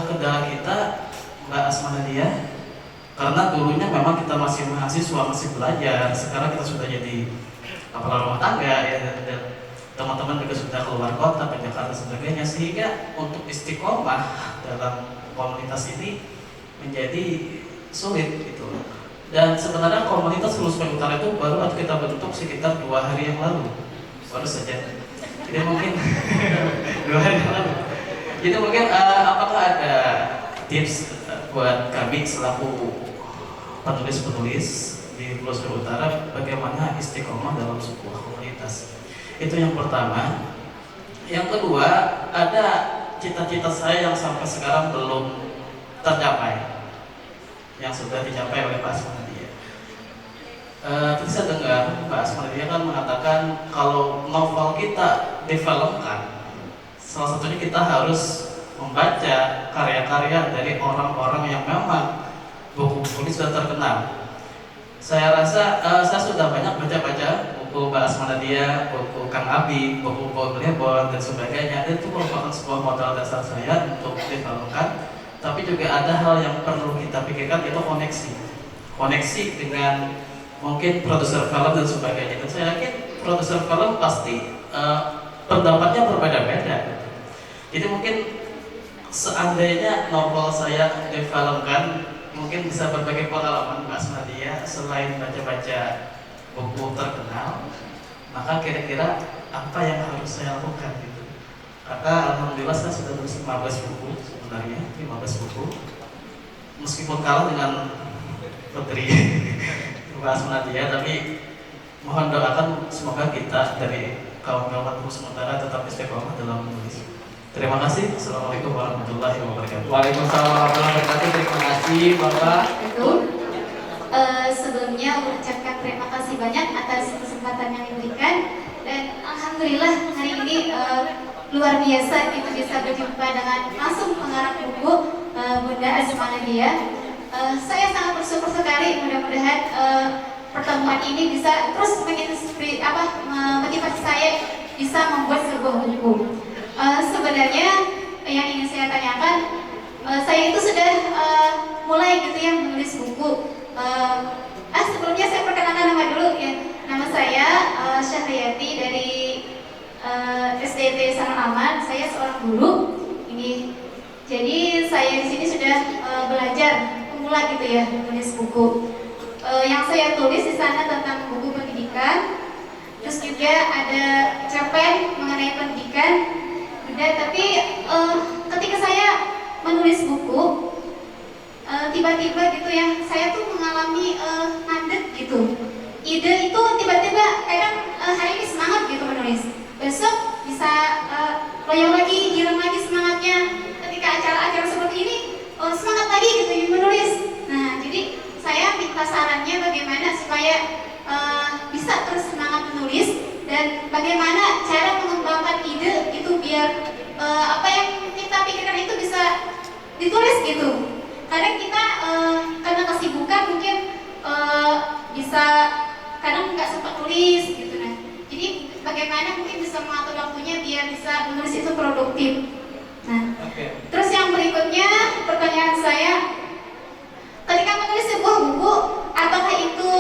S13: kendala kita Mbak Asma Nadia, karena dulunya memang kita masih mahasiswa, masih belajar. Sekarang kita sudah jadi kepala rumah tangga ya, dan teman-teman juga sudah keluar kota ke Jakarta sebagainya, sehingga untuk istiqomah dalam komunitas ini menjadi sulit gitu. Dan sebenarnya komunitas Lulus Baik Utara itu baru kita bentuk sekitar 2 hari yang lalu, baru saja. Jadi mungkin 2 hari yang lalu. Jadi mungkin apakah ada tips buat kami selaku penulis-penulis di Lulus Baik Utara bagaimana istiqomah dalam sebuah komunitas? Itu yang pertama. Yang kedua, ada cita-cita saya yang sampai sekarang belum tercapai, yang sudah dicapai oleh Pak Asma Nadia. Tadi saya dengar Pak Asma Nadia kan mengatakan kalau novel kita difilmkan, salah satunya kita harus membaca karya-karya dari orang-orang yang memang buku-buku ini sudah terkenal. Saya rasa saya sudah banyak baca-baca buku Mbak Asma Nadia, buku Kang Abi, buku Boy Lebon dan sebagainya. Dan itu merupakan sebuah modal dasar saya untuk difilmkan. Tapi juga ada hal yang perlu kita pikirkan, yaitu koneksi dengan mungkin produser film dan sebagainya. Dan saya yakin produser film pasti pendapatnya berbeda-beda. Jadi mungkin seandainya novel saya difilmkan, mungkin bisa berbagi pengalaman Mbak Asma Nadia selain baca-baca buku terkenal, maka kira-kira apa yang harus saya lakukan gitu Maka alhamdulillah saya sudah tulis 15 buku sebenarnya, 15 buku. Meskipun kalah dengan Putri Mbak Asmanadia, tapi mohon doakan semoga kita dari kawan-kawan guru sementara tetap istiqomah dalam menulis. Terima kasih. Assalamualaikum warahmatullahi wabarakatuh.
S9: Waalaikumsalam warahmatullahi wabarakatuh. Terima kasih Bapak.
S11: Sebelumnya mengucapkan terima kasih banyak atas kesempatan yang diberikan, dan alhamdulillah hari ini luar biasa kita bisa berjumpa dengan langsung pengarang buku Bunda Asmanadia. Saya sangat bersyukur sekali, mudah-mudahan pertemuan ini bisa terus motivasi saya bisa membuat sebuah buku. Sebenarnya yang ingin saya tanyakan, saya itu sudah mulai gitu ya menulis buku. Sebelumnya saya perkenalkan nama dulu ya. Nama saya Syahriyati dari SDT Sangat Aman. Saya seorang guru. Ini jadi saya di sini sudah belajar pemula gitu ya menulis buku. Yang saya tulis di sana tentang buku pendidikan. Terus juga ada cerpen mengenai pendidikan. Tapi ketika saya menulis buku, tiba-tiba gitu ya, saya tuh mengalami mandek gitu. Ide itu tiba-tiba kadang hari ini semangat gitu menulis, besok bisa loyong lagi, hilang lagi semangatnya. Ketika acara-acara seperti ini, semangat lagi gitu menulis. Nah, jadi saya minta sarannya bagaimana supaya bisa terus semangat menulis, dan bagaimana cara mengembangkan ide itu biar apa yang kita pikirkan itu bisa ditulis gitu. Kadang kita karena kesibukan mungkin bisa kadang nggak sempat tulis gitu. Nah, jadi bagaimana mungkin bisa mengatur waktunya biar bisa menulis itu produktif. Nah, terus yang berikutnya pertanyaan saya, ketika menulis sebuah buku, apakah itu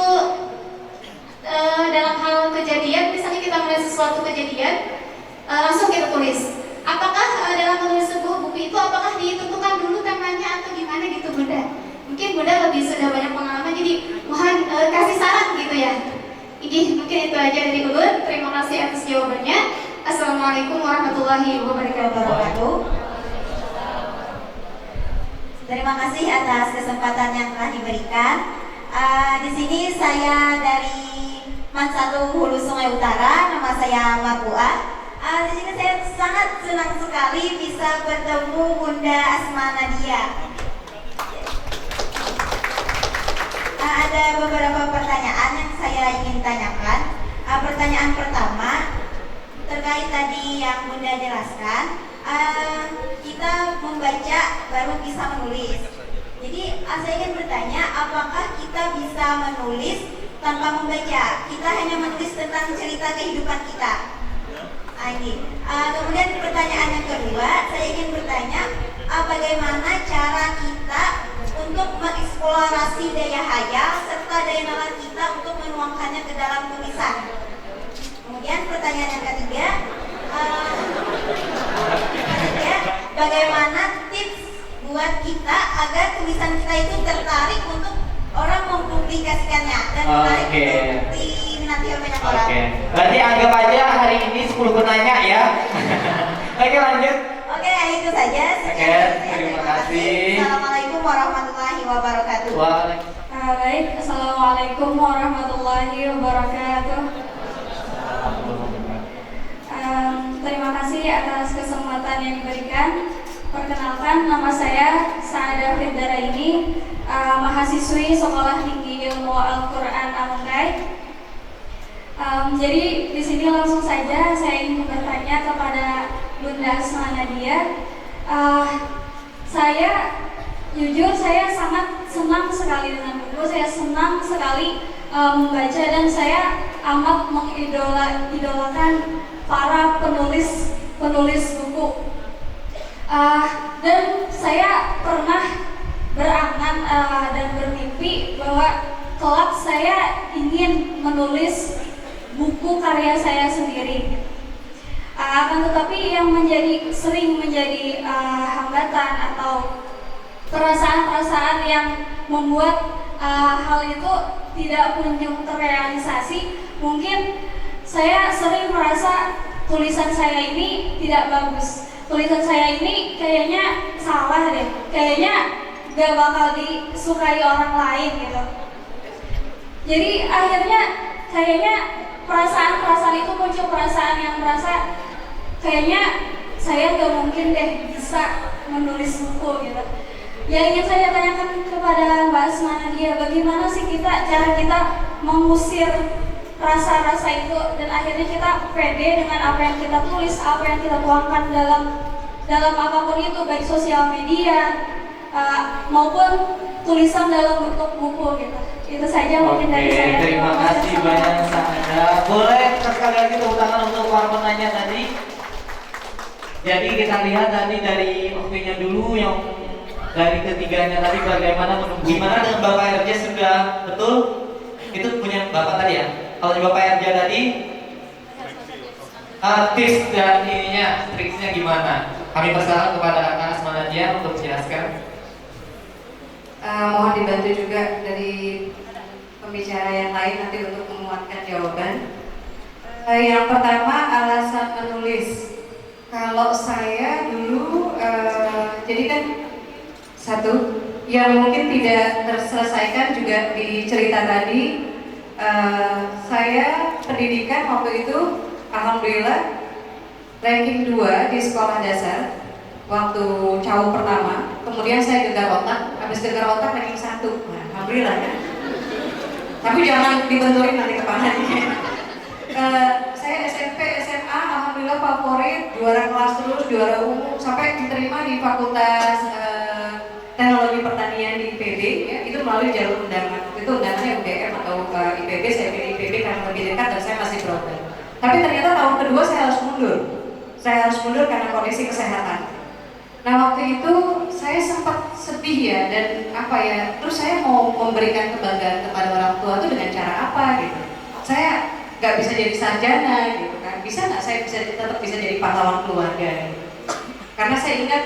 S11: dalam hal kejadian, misalnya kita melihat sesuatu kejadian, langsung kita tulis. Apakah dalam menulis sebuah buku itu apakah ditentukan dulu temanya atau gimana gitu Bunda? Mungkin Bunda lebih sudah banyak pengalaman, jadi mohon kasih saran gitu ya. Ini mungkin itu aja dari ulun. Terima kasih atas jawabannya. Assalamualaikum warahmatullahi wabarakatuh.
S14: Terima kasih atas kesempatan yang telah diberikan. Di sini saya dari Mansatu Hulu Sungai Utara, nama saya Marbuah. Di sini saya sangat senang sekali bisa bertemu Bunda Asmanadia. Ada beberapa pertanyaan yang saya ingin tanyakan. Pertanyaan pertama terkait tadi yang Bunda jelaskan, kita membaca baru bisa menulis. Jadi saya ingin bertanya, apakah kita bisa menulis tanpa membaca? Kita hanya menulis tentang cerita kehidupan kita. Kemudian pertanyaan yang kedua, saya ingin bertanya, bagaimana cara kita untuk mengeksplorasi daya hayal serta daya nalar kita untuk menuangkannya ke dalam tulisan. Kemudian pertanyaan yang ketiga, bagaimana tips buat kita agar tulisan kita itu tertarik untuk orang mempublikasikannya dan menarik untuk diminati oleh banyak orang.
S9: Berarti anggap aja hari ini 10 penanya ya. Oke, lanjut.
S14: Oke, itu saja.
S9: Terima kasih.
S14: Assalamualaikum warahmatullahi wabarakatuh.
S11: Baik, assalamualaikum warahmatullahi wabarakatuh. Terima kasih atas kesempatan yang diberikan. Perkenalkan, nama saya Sa'adah Fiddaraini, mahasiswi Sekolah Tinggi Ilmu Al-Quran Amungkai. Jadi di sini langsung saja saya ingin bertanya kepada Bunda Asmanadia. Saya jujur saya sangat senang sekali dengan buku. Saya senang sekali membaca, dan saya amat mengidolakan para penulis buku. Dan saya pernah berangan dan bermimpi bahwa kelak saya ingin menulis buku karya saya sendiri. Akan tetapi yang sering menjadi hambatan atau perasaan-perasaan yang membuat hal itu tidak kunjung terrealisasi. Mungkin saya sering merasa tulisan saya ini tidak bagus, tulisan saya ini kayaknya salah deh, kayaknya gak bakal disukai orang lain gitu. Jadi akhirnya kayaknya perasaan-perasaan itu muncul, perasaan yang merasa kayaknya saya gak mungkin deh bisa menulis buku gitu. Ya ingin saya tanyakan kepada Mbak Asma Nadia, bagaimana sih cara kita mengusir rasa-rasa itu dan akhirnya kita pede dengan apa yang kita tulis, apa yang kita tuangkan dalam apapun itu, baik sosial media maupun tulisan dalam bentuk buku gitu. Itu saja mungkin dari saya.
S9: Terima kasih banyak Sahada. Boleh sekali lagi tepuk tangan untuk para penanya tadi. Jadi kita lihat tadi dari waktunya dulu, yang dari ketiganya tadi bagaimana menunggu. Gimana dengan Bapak Erja, sudah betul? Itu punya Bapak tadi ya? Kalau Bapak Erja tadi tips dan ininya, triksnya gimana? Kami persilakan kepada Kak Asma Nadia untuk menjelaskan.
S15: Mohon dibantu juga dari pembicara yang lain nanti untuk menguatkan jawaban. Yang pertama, alasan menulis. Kalau saya dulu, jadi kan satu yang mungkin tidak terselesaikan juga di cerita tadi, saya pendidikan waktu itu alhamdulillah ranking 2 di sekolah dasar waktu CAU pertama. Kemudian saya gegar otak, habis gegar otak ranking 1. Nah, alhamdulillah ya. Tapi jangan dibenturin nanti kepalanya. Saya SMP, SMA alhamdulillah favorit, juara kelas terus, juara umum sampai diterima di Fakultas Teknologi Pertanian di IPB ya, itu melalui jalur undangan. Itu undangannya UGM atau IPB, saya pilih IPB karena lebih dekat dan saya masih berobat. Tapi ternyata tahun kedua saya harus mundur. Saya harus mundur karena kondisi kesehatan. Nah waktu itu saya sempat sedih ya, dan apa ya, terus saya mau memberikan kebanggaan kepada orang tua itu dengan cara apa gitu. Saya nggak bisa jadi sarjana gitu kan, bisa nggak saya tetap bisa jadi pahlawan keluarga gitu. Karena saya ingat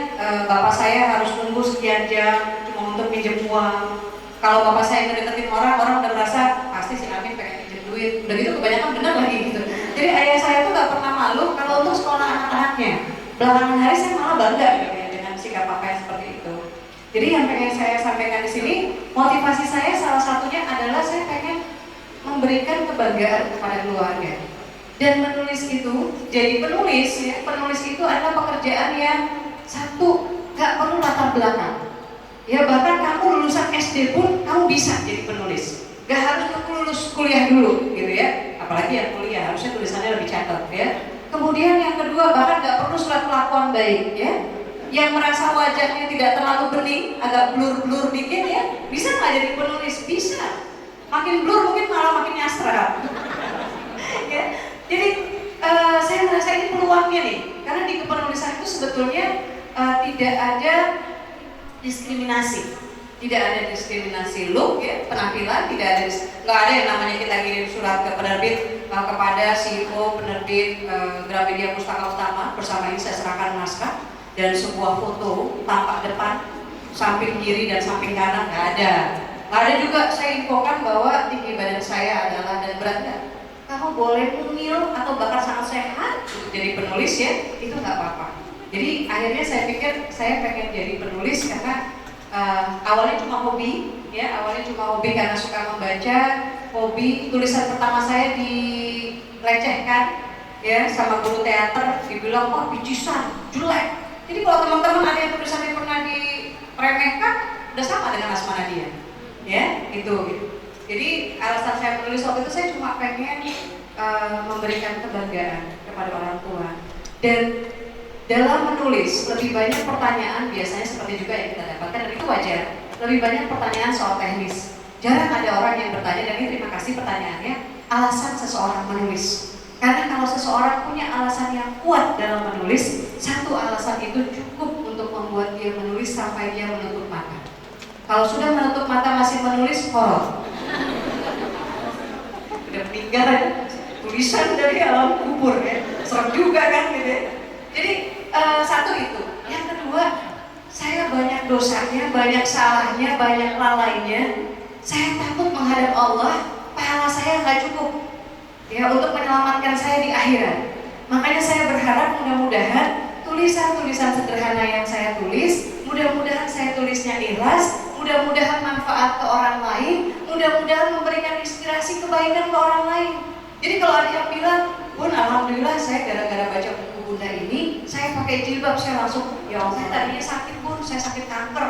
S15: bapak saya harus nunggu sekian jam cuma untuk pinjam uang. Kalau bapak saya ngedeketin orang udah merasa pasti si Amin pengen pinjam duit. Udah gitu kebanyakan bener lagi gitu. Jadi ayah saya tuh nggak pernah malu kalau untuk sekolah anak-anaknya. Belakangan hari saya malah bangga gitu ya dengan sikap papa yang seperti itu. Jadi yang pengen saya sampaikan di sini, motivasi saya salah satunya adalah saya pengen memberikan kebanggaan kepada keluarga. Dan menulis itu, jadi penulis ya, penulis itu adalah pekerjaan yang satu, gak perlu latar belakang. Ya bahkan kamu lulusan SD pun kamu bisa jadi penulis. Gak harus kamu lulus kuliah dulu gitu ya. Apalagi yang kuliah, harusnya tulisannya lebih cakep ya. Kemudian yang kedua, bahkan gak perlu surat kelakuan baik ya. Yang merasa wajahnya tidak terlalu bening, agak blur-blur dikit ya, bisa nggak jadi penulis? Bisa. Makin blur mungkin malah makin nyastra. Ya. Jadi saya merasa ini peluangnya nih, karena di kepenulisan itu sebetulnya tidak ada diskriminasi, look ya, penampilan, nggak ada yang namanya kita kirim surat ke penerbit kepada CEO penerbit Gramedia Pustaka Utama, bersama ini saya serahkan naskah dan sebuah foto tampak depan, samping kiri dan samping kanan, nggak ada. Nggak ada juga saya infokan bahwa tinggi badan saya adalah dan beratnya. Kamu boleh mungil atau bahkan sangat sehat untuk jadi penulis ya, itu nggak apa-apa. Jadi akhirnya saya pikir saya pengen jadi penulis karena awalnya cuma hobi ya, karena suka membaca, hobi. Tulisan pertama saya dilecehkan ya sama guru teater, dibilang wah picisan, jelek. Jadi kalau teman-teman ada yang tulisannya pernah diremehkan, udah sama dengan Asma Nadia ya, itu gitu. Jadi alasan saya menulis waktu itu saya cuma pengen memberikan kebanggaan kepada orang tua. Dan dalam menulis lebih banyak pertanyaan, biasanya seperti juga yang kita dapatkan, dan itu wajar. Lebih banyak pertanyaan soal teknis. Jarang ada orang yang bertanya, dan ini terima kasih pertanyaannya, alasan seseorang menulis. Karena kalau seseorang punya alasan yang kuat dalam menulis, satu alasan itu cukup untuk membuat dia menulis sampai dia menutup mata. Kalau sudah menutup mata masih menulis, horor. Udah meninggal ya, tulisan dari alam kubur ya, serem juga kan gitu ya. Jadi satu itu. Yang kedua, saya banyak dosanya, banyak salahnya, banyak lalainya. Saya takut menghadap Allah, pahala saya nggak cukup ya untuk menyelamatkan saya di akhirat. Makanya saya berharap mudah-mudahan tulisan-tulisan sederhana yang saya tulis, mudah-mudahan saya tulisnya ikhlas, mudah-mudahan manfaat ke orang lain, mudah-mudahan memberikan inspirasi kebaikan ke orang lain. Jadi kalau ada yang bilang, Bun, alhamdulillah saya gara-gara baca buku Bunda ini, saya pakai jilbab, saya langsung, ya Allah, saya tadinya sakit Bun, saya sakit kanker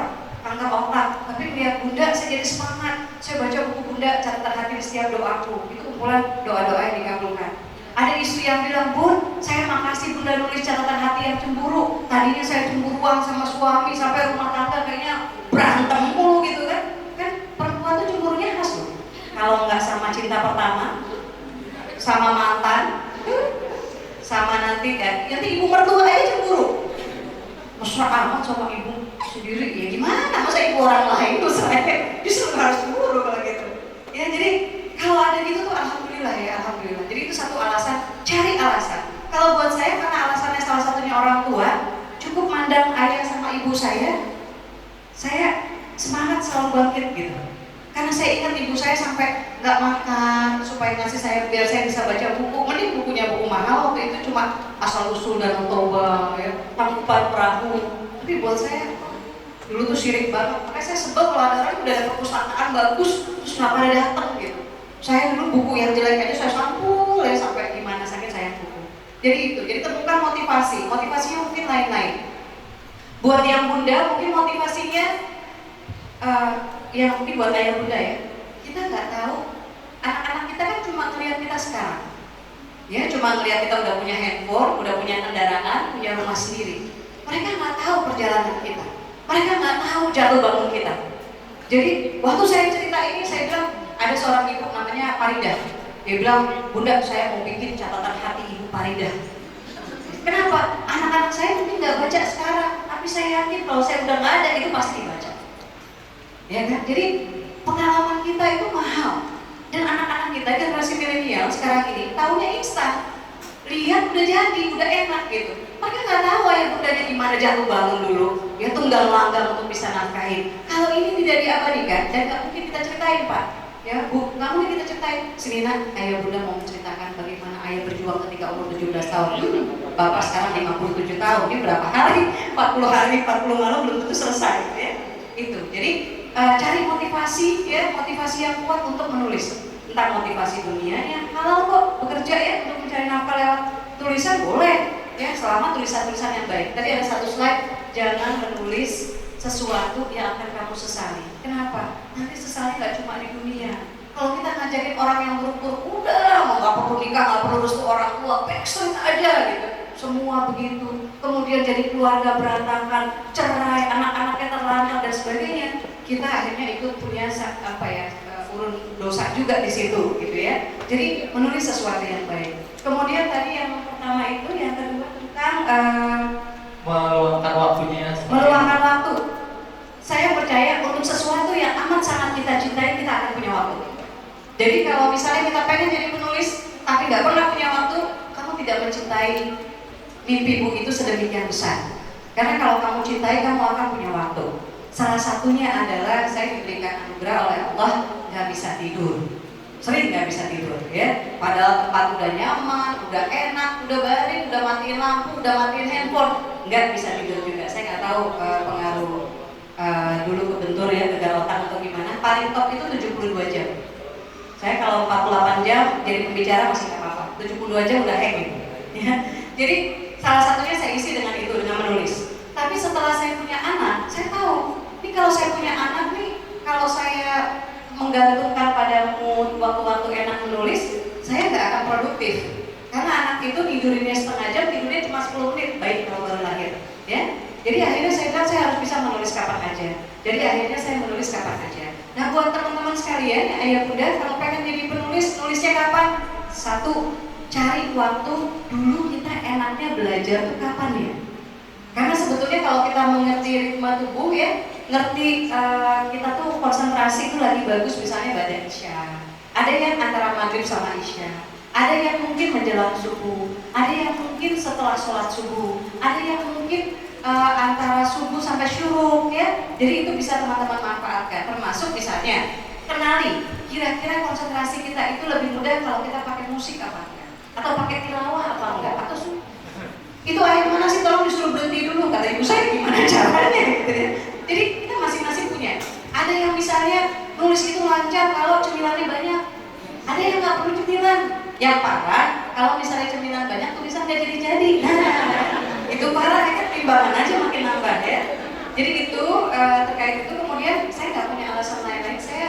S15: otak, tapi melihat Bunda saya jadi semangat, saya baca buku Bunda, catatan hati di setiap doaku, itu kumpulan doa-doa yang dikabulkan. Ada istri yang bilang, Bun, saya makasih Bunda nulis catatan hati yang cemburu, tadinya saya cemburuan sama suami, sampai rumah tangga kayaknya berantem mulu gitu kan. Kan perempuan tuh cemburunya khas loh. Kalau nggak sama cinta pertama, sama mantan, sama nanti ibu mertua aja cemburu. Mesra amat sama ibu sendiri, ya gimana? Masa ibu orang lain tuh saya justru harus cemburu kalau gitu. Ya jadi kalau ada gitu tuh alhamdulillah ya, alhamdulillah. Jadi itu satu alasan, cari alasan. Kalau buat saya karena alasannya salah satunya orang tua, cukup mandang ayah sama ibu saya semangat selalu bangkit gitu. Karena saya ingat ibu saya sampai nggak makan supaya ngasih saya biar saya bisa baca buku. Mending bukunya buku mahal, waktu itu cuma asal usul dan toba, ya, tangkupan perahu. Tapi buat saya dulu tuh syirik banget. Makanya saya sebel kalau ada orang udah ada perpustakaan bagus terus nggak pada datang gitu. Saya dulu buku yang jelek aja saya sampul ya sampai gimana saking sayang buku. Jadi itu, jadi temukan motivasinya mungkin lain-lain. Buat yang Bunda mungkin motivasinya yang mungkin buat ayah Bunda ya, kita nggak tahu, anak-anak kita kan cuma ngelihat kita sekarang, ya cuma ngelihat kita udah punya handphone, udah punya kendaraan, punya rumah sendiri. Mereka nggak tahu perjalanan kita, mereka nggak tahu jatuh bangun kita. Jadi waktu saya cerita ini, saya bilang ada seorang ibu namanya Farida, dia bilang, Bunda saya mau bikin catatan hati ibu Farida. Kenapa? Anak-anak saya mungkin nggak baca sekarang, tapi saya yakin kalau saya udah nggak ada itu pasti dibaca. Ya kan? Jadi pengalaman kita itu mahal. Dan anak-anak kita generasi milenial sekarang ini tahunya instan. Lihat udah jadi, udah enak gitu. Mereka nggak tahu ayah bundanya gimana jatuh bangun dulu. Ya tunggang langgang untuk bisa nafkahin. Kalau ini tidak diabadikan dan nggak mungkin kita ceritain Pak. Ya Bu, nggak mungkin kita ceritain. Sini nak, ayah bunda mau menceritakan bagaimana ayah berjuang ketika umur 17 tahun. Bapak sekarang 57 tahun. Ini berapa hari? 40 hari, 40 malam belum tentu selesai. Ya. Itu. Jadi cari motivasi ya, motivasi yang kuat untuk menulis. Entah motivasi dunianya, kalau kok bekerja ya untuk mencari nafkah lewat tulisan boleh ya, selama tulisan-tulisan yang baik. Tadi ada satu slide, jangan menulis sesuatu yang akan kamu sesali. Kenapa? Nanti sesali nggak cuma di dunia. Kalau kita ngajakin orang yang berumur, udah mau nggak perlu nikah, nggak perlu restu orang tua, backstreet aja gitu. Semua begitu. Kemudian jadi keluarga berantakan, cerai, anak-anaknya terlantar dan sebagainya. Kita akhirnya ikut punya urun dosa juga di situ, gitu ya. Jadi menulis sesuatu yang baik. Kemudian tadi yang pertama itu, yang kedua tentang
S9: meluangkan waktunya.
S15: Meluangkan waktu. Saya percaya untuk sesuatu yang amat sangat kita cintai kita akan punya waktu. Jadi kalau misalnya kita pengen jadi penulis tapi nggak pernah punya waktu, kamu tidak mencintai mimpimu itu sedemikian besar. Karena kalau kamu cintai, kamu akan punya waktu. Salah satunya adalah saya diberikan anugerah oleh Allah nggak bisa tidur, sering nggak bisa tidur ya. Padahal tempat udah nyaman, udah enak, udah baring, udah matiin lampu, udah matiin handphone, nggak bisa tidur juga. Saya nggak tahu pengaruh dulu kebentur ya tegar otak atau gimana. Paling top itu 72 jam. Saya kalau 48 jam jadi pembicara masih nggak apa-apa. 72 jam udah hack gitu. Ya. Jadi salah satunya saya isi dengan itu, dengan menulis. Tapi setelah saya punya anak, saya tahu, ini kalau saya punya anak nih, kalau saya menggantungkan pada mood waktu-waktu enak menulis, saya nggak akan produktif. Karena anak itu tidurinnya setengah jam, tidurnya cuma 10 menit, baik kalau baru lahir, ya. Jadi akhirnya saya bilang saya harus bisa menulis kapan aja. Jadi akhirnya saya menulis kapan aja. Nah buat teman-teman sekalian, ayah bunda, kalau pengen jadi penulis, nulisnya kapan? Satu, cari waktu dulu kita enaknya belajar tuh kapan ya? Karena sebetulnya kalau kita mengerti ritme tubuh ya, ngerti kita tuh konsentrasi itu lagi bagus misalnya pada isya. Ada yang antara maghrib sama isya, ada yang mungkin menjelang subuh, ada yang mungkin setelah sholat subuh, ada yang mungkin antara subuh sampai syuruk ya. Jadi itu bisa teman-teman manfaatkan. Termasuk misalnya kenali kira-kira konsentrasi kita itu lebih mudah kalau kita pakai musik apa enggak. atau pakai tilawah apa enggak, atau itu ayat mana sih, tolong disuruh berhenti dulu, kata ibu saya, gimana caranya gitu ya. Jadi kita masing-masing punya. Ada yang misalnya nulis itu lancar kalau cemilannya banyak, ada yang nggak perlu cemilan. Yang parah kalau misalnya cemilan banyak tulisan nggak jadi-jadi. Nah, itu parah ya kan, timbangan aja makin nambah ya. Jadi itu terkait itu, kemudian saya nggak punya alasan lain-lain. Saya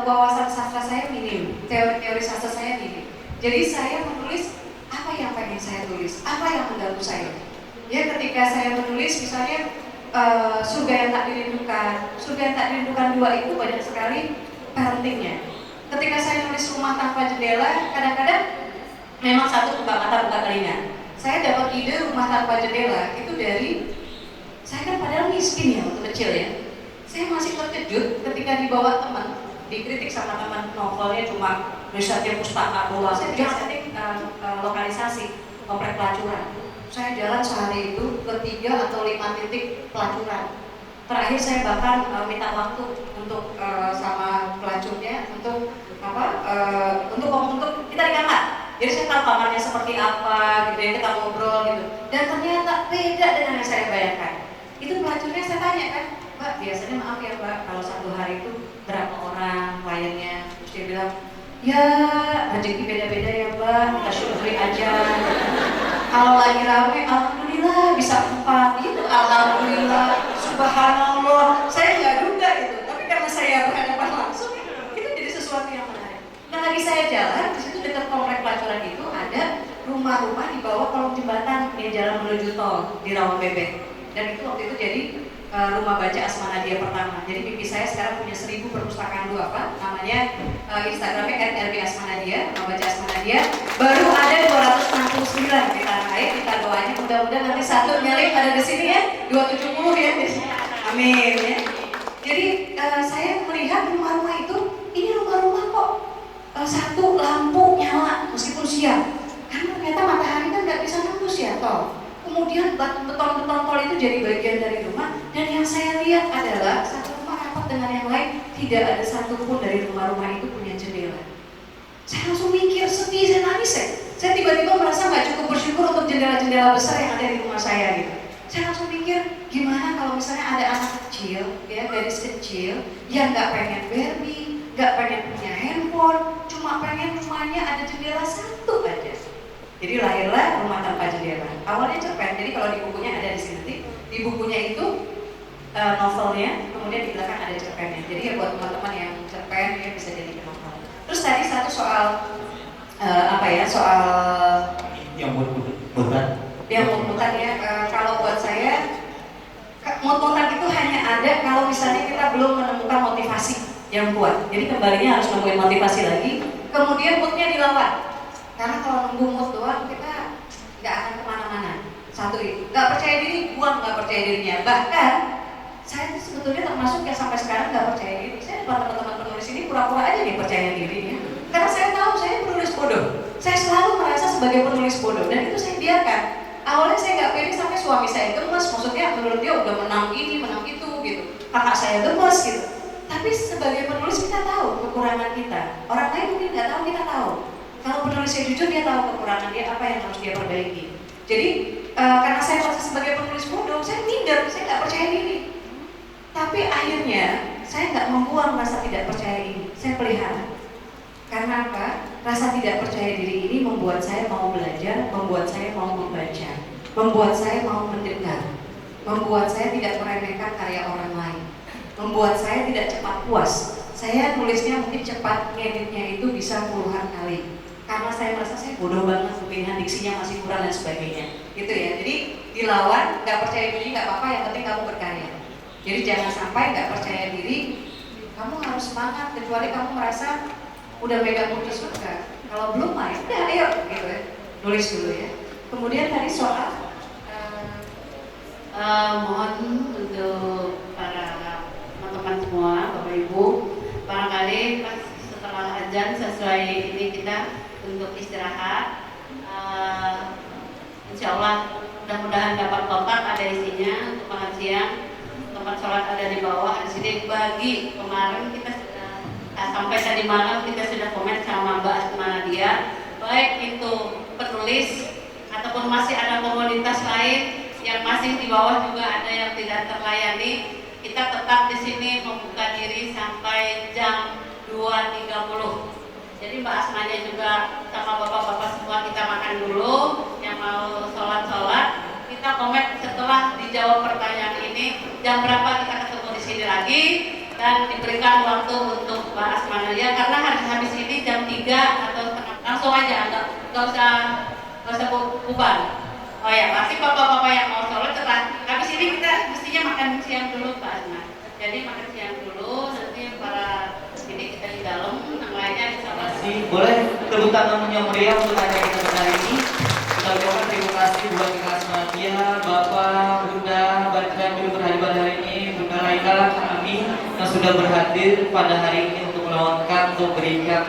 S15: wawasan sastra saya minim, teori sastra saya minim. Jadi saya menulis apa yang pengen saya tulis, apa yang mengganggu saya. Ya ketika saya menulis misalnya surga yang tak dirindukan, surga yang tak dirindukan 2 itu banyak sekali parentingnya. Ketika saya nulis rumah tanpa jendela, kadang-kadang memang satu buka mata buka telinga. Saya dapat ide rumah tanpa jendela itu dari, saya kan padahal miskin ya waktu kecil ya. Saya masih terkejut ketika dibawa teman, dikritik sama teman, novelnya cuma risetnya pustaka doang. Saya bilang setting lokalisasi komplek pelacuran. Saya jalan sehari itu ke 3 atau 5 titik pelacuran. Terakhir saya bahkan minta waktu untuk sama pelacurnya untuk untuk kita di kamar. Jadi saya tahu kamarnya seperti apa, gitu ya, kita ngobrol gitu. Dan ternyata beda dengan yang saya bayangkan. Itu pelacurnya saya tanya kan, Mbak, biasanya maaf ya Mbak, kalau satu hari itu berapa orang kliennya? Terus dia bilang, ya rezeki beda-beda ya Mbak, kita syukuri aja. Kalau lagi rame, alhamdulillah bisa 4 gitu, alhamdulillah, subhanallah. Saya nggak duga itu, tapi karena saya berhadapan langsung, itu jadi sesuatu yang menarik. Dan lagi saya jalan, di situ dekat komplek pelacuran itu ada rumah-rumah di bawah kolong jembatan yang jalan menuju tol di Rawa Bebek. Dan itu waktu itu jadi rumah baca Asma Nadia pertama. Jadi mimpi saya sekarang punya 1000 perpustakaan dua namanya Instagramnya @rb Asma Nadia, rumah baca Asma Nadia. Baru ada 269 di tanah air. Kita doanya mudah-mudahan nanti satu nyalip ada di sini ya, 270 ya. Amin ya. Jadi saya melihat rumah-rumah itu, ini rumah-rumah kok satu lampu nyala meskipun siang. Karena ternyata matahari kan nggak bisa nembus ya tol. Kemudian beton-beton tol itu jadi bagian dari rumah, dan yang saya lihat adalah satu rumah rapat dengan yang lain, tidak ada satupun dari rumah-rumah itu punya jendela. Saya langsung mikir, sedih, saya nangis ya. Saya tiba-tiba merasa nggak cukup bersyukur untuk jendela-jendela besar yang ada di rumah saya gitu. Saya langsung mikir, gimana kalau misalnya ada anak kecil, ya gadis kecil yang nggak pengen Barbie, nggak pengen punya handphone, cuma pengen rumahnya ada jendela satu aja. Jadi lahirlah Rumah Tanpa Jendela. Awalnya cerpen, jadi kalau di bukunya ada di sini. Di bukunya itu novelnya, kemudian di belakang ada cerpennya. Jadi ya buat teman-teman yang cerpen ya bisa jadi novel. Terus tadi satu soal soal
S9: yang mut-mutan.
S15: Yang mut-mutan ya. Kalau buat saya mut-mutan itu hanya ada kalau misalnya kita belum menemukan motivasi yang kuat. Jadi kembalinya harus nemuin motivasi lagi. Kemudian moodnya dilawan. Karena kalau nunggu mood doang kita nggak akan kemana-mana. Satu itu, nggak percaya diri, buang nggak percaya dirinya. Bahkan saya tuh sebetulnya termasuk yang sampai sekarang nggak percaya diri. Saya depan teman-teman penulis ini pura-pura aja nih percaya dirinya. Karena saya tahu saya penulis bodoh. Saya selalu merasa sebagai penulis bodoh, dan itu saya biarkan. Awalnya saya nggak pede sampai suami saya gemes. Maksudnya menurut dia udah menang ini, menang itu gitu. Kakak saya gemes gitu. Tapi sebagai penulis kita tahu kekurangan kita. Orang lain mungkin nggak tahu, kita tahu. Kalau penulisnya jujur, dia tahu kekurangan dia, apa yang harus dia perbaiki. Jadi karena saya merasa sebagai penulis bodoh, saya minder, saya nggak percaya diri. Tapi akhirnya saya nggak membuang rasa tidak percaya ini, saya pelihara. Karena apa? Rasa tidak percaya diri ini membuat saya mau belajar, membuat saya mau membaca, membuat saya mau mendengar, membuat saya tidak meremehkan karya orang lain, membuat saya tidak cepat puas. Saya nulisnya mungkin cepat, ngeditnya itu bisa puluhan kali. Karena saya merasa saya bodoh banget, pemilihan diksinya masih kurang dan sebagainya, gitu ya. Jadi dilawan, nggak percaya diri nggak apa-apa, yang penting kamu berkarya. Jadi jangan sampai nggak percaya diri, kamu harus semangat, kecuali kamu merasa udah megang kunci surga. Kalau belum mah ya udah, ayo gitu ya, nulis dulu ya. Kemudian tadi soal
S5: mohon untuk para teman-teman semua, Bapak Ibu, barangkali pas setelah azan sesuai ini kita untuk istirahat. Insya Allah mudah-mudahan dapat kotak ada isinya untuk makan siang, tempat sholat ada di bawah, di sini bagi kemarin kita sudah sampai tadi malam kita sudah komen sama Mbak Asma Nadia baik itu penulis ataupun masih ada komunitas lain yang masih di bawah juga ada yang tidak terlayani, kita tetap di sini membuka diri sampai jam 2.30. Jadi Mbak Asmanya juga sama bapak-bapak semua kita makan dulu, yang mau sholat. Kita komen setelah dijawab pertanyaan ini jam berapa kita ketemu di sini lagi, dan diberikan waktu untuk Mbak Asmania karena habis ini jam 3 atau langsung aja, nggak usah bubar. Oh ya, pasti bapak-bapak yang mau sholat setelah habis ini kita mestinya makan siang dulu Mbak Asma. Jadi makan siang dulu, nanti para ini kita di dalam, yang lainnya bisa masih.
S9: Boleh tepuk tangan yang meriah untuk acara kita pada hari ini. Kita ucapkan terima kasih buat Kak Asmadia, Bapak, Bunda, dan juga berhadir pada hari ini, Bunda Laila, Kak Ami yang sudah berhadir pada hari ini untuk menawarkan, untuk berikan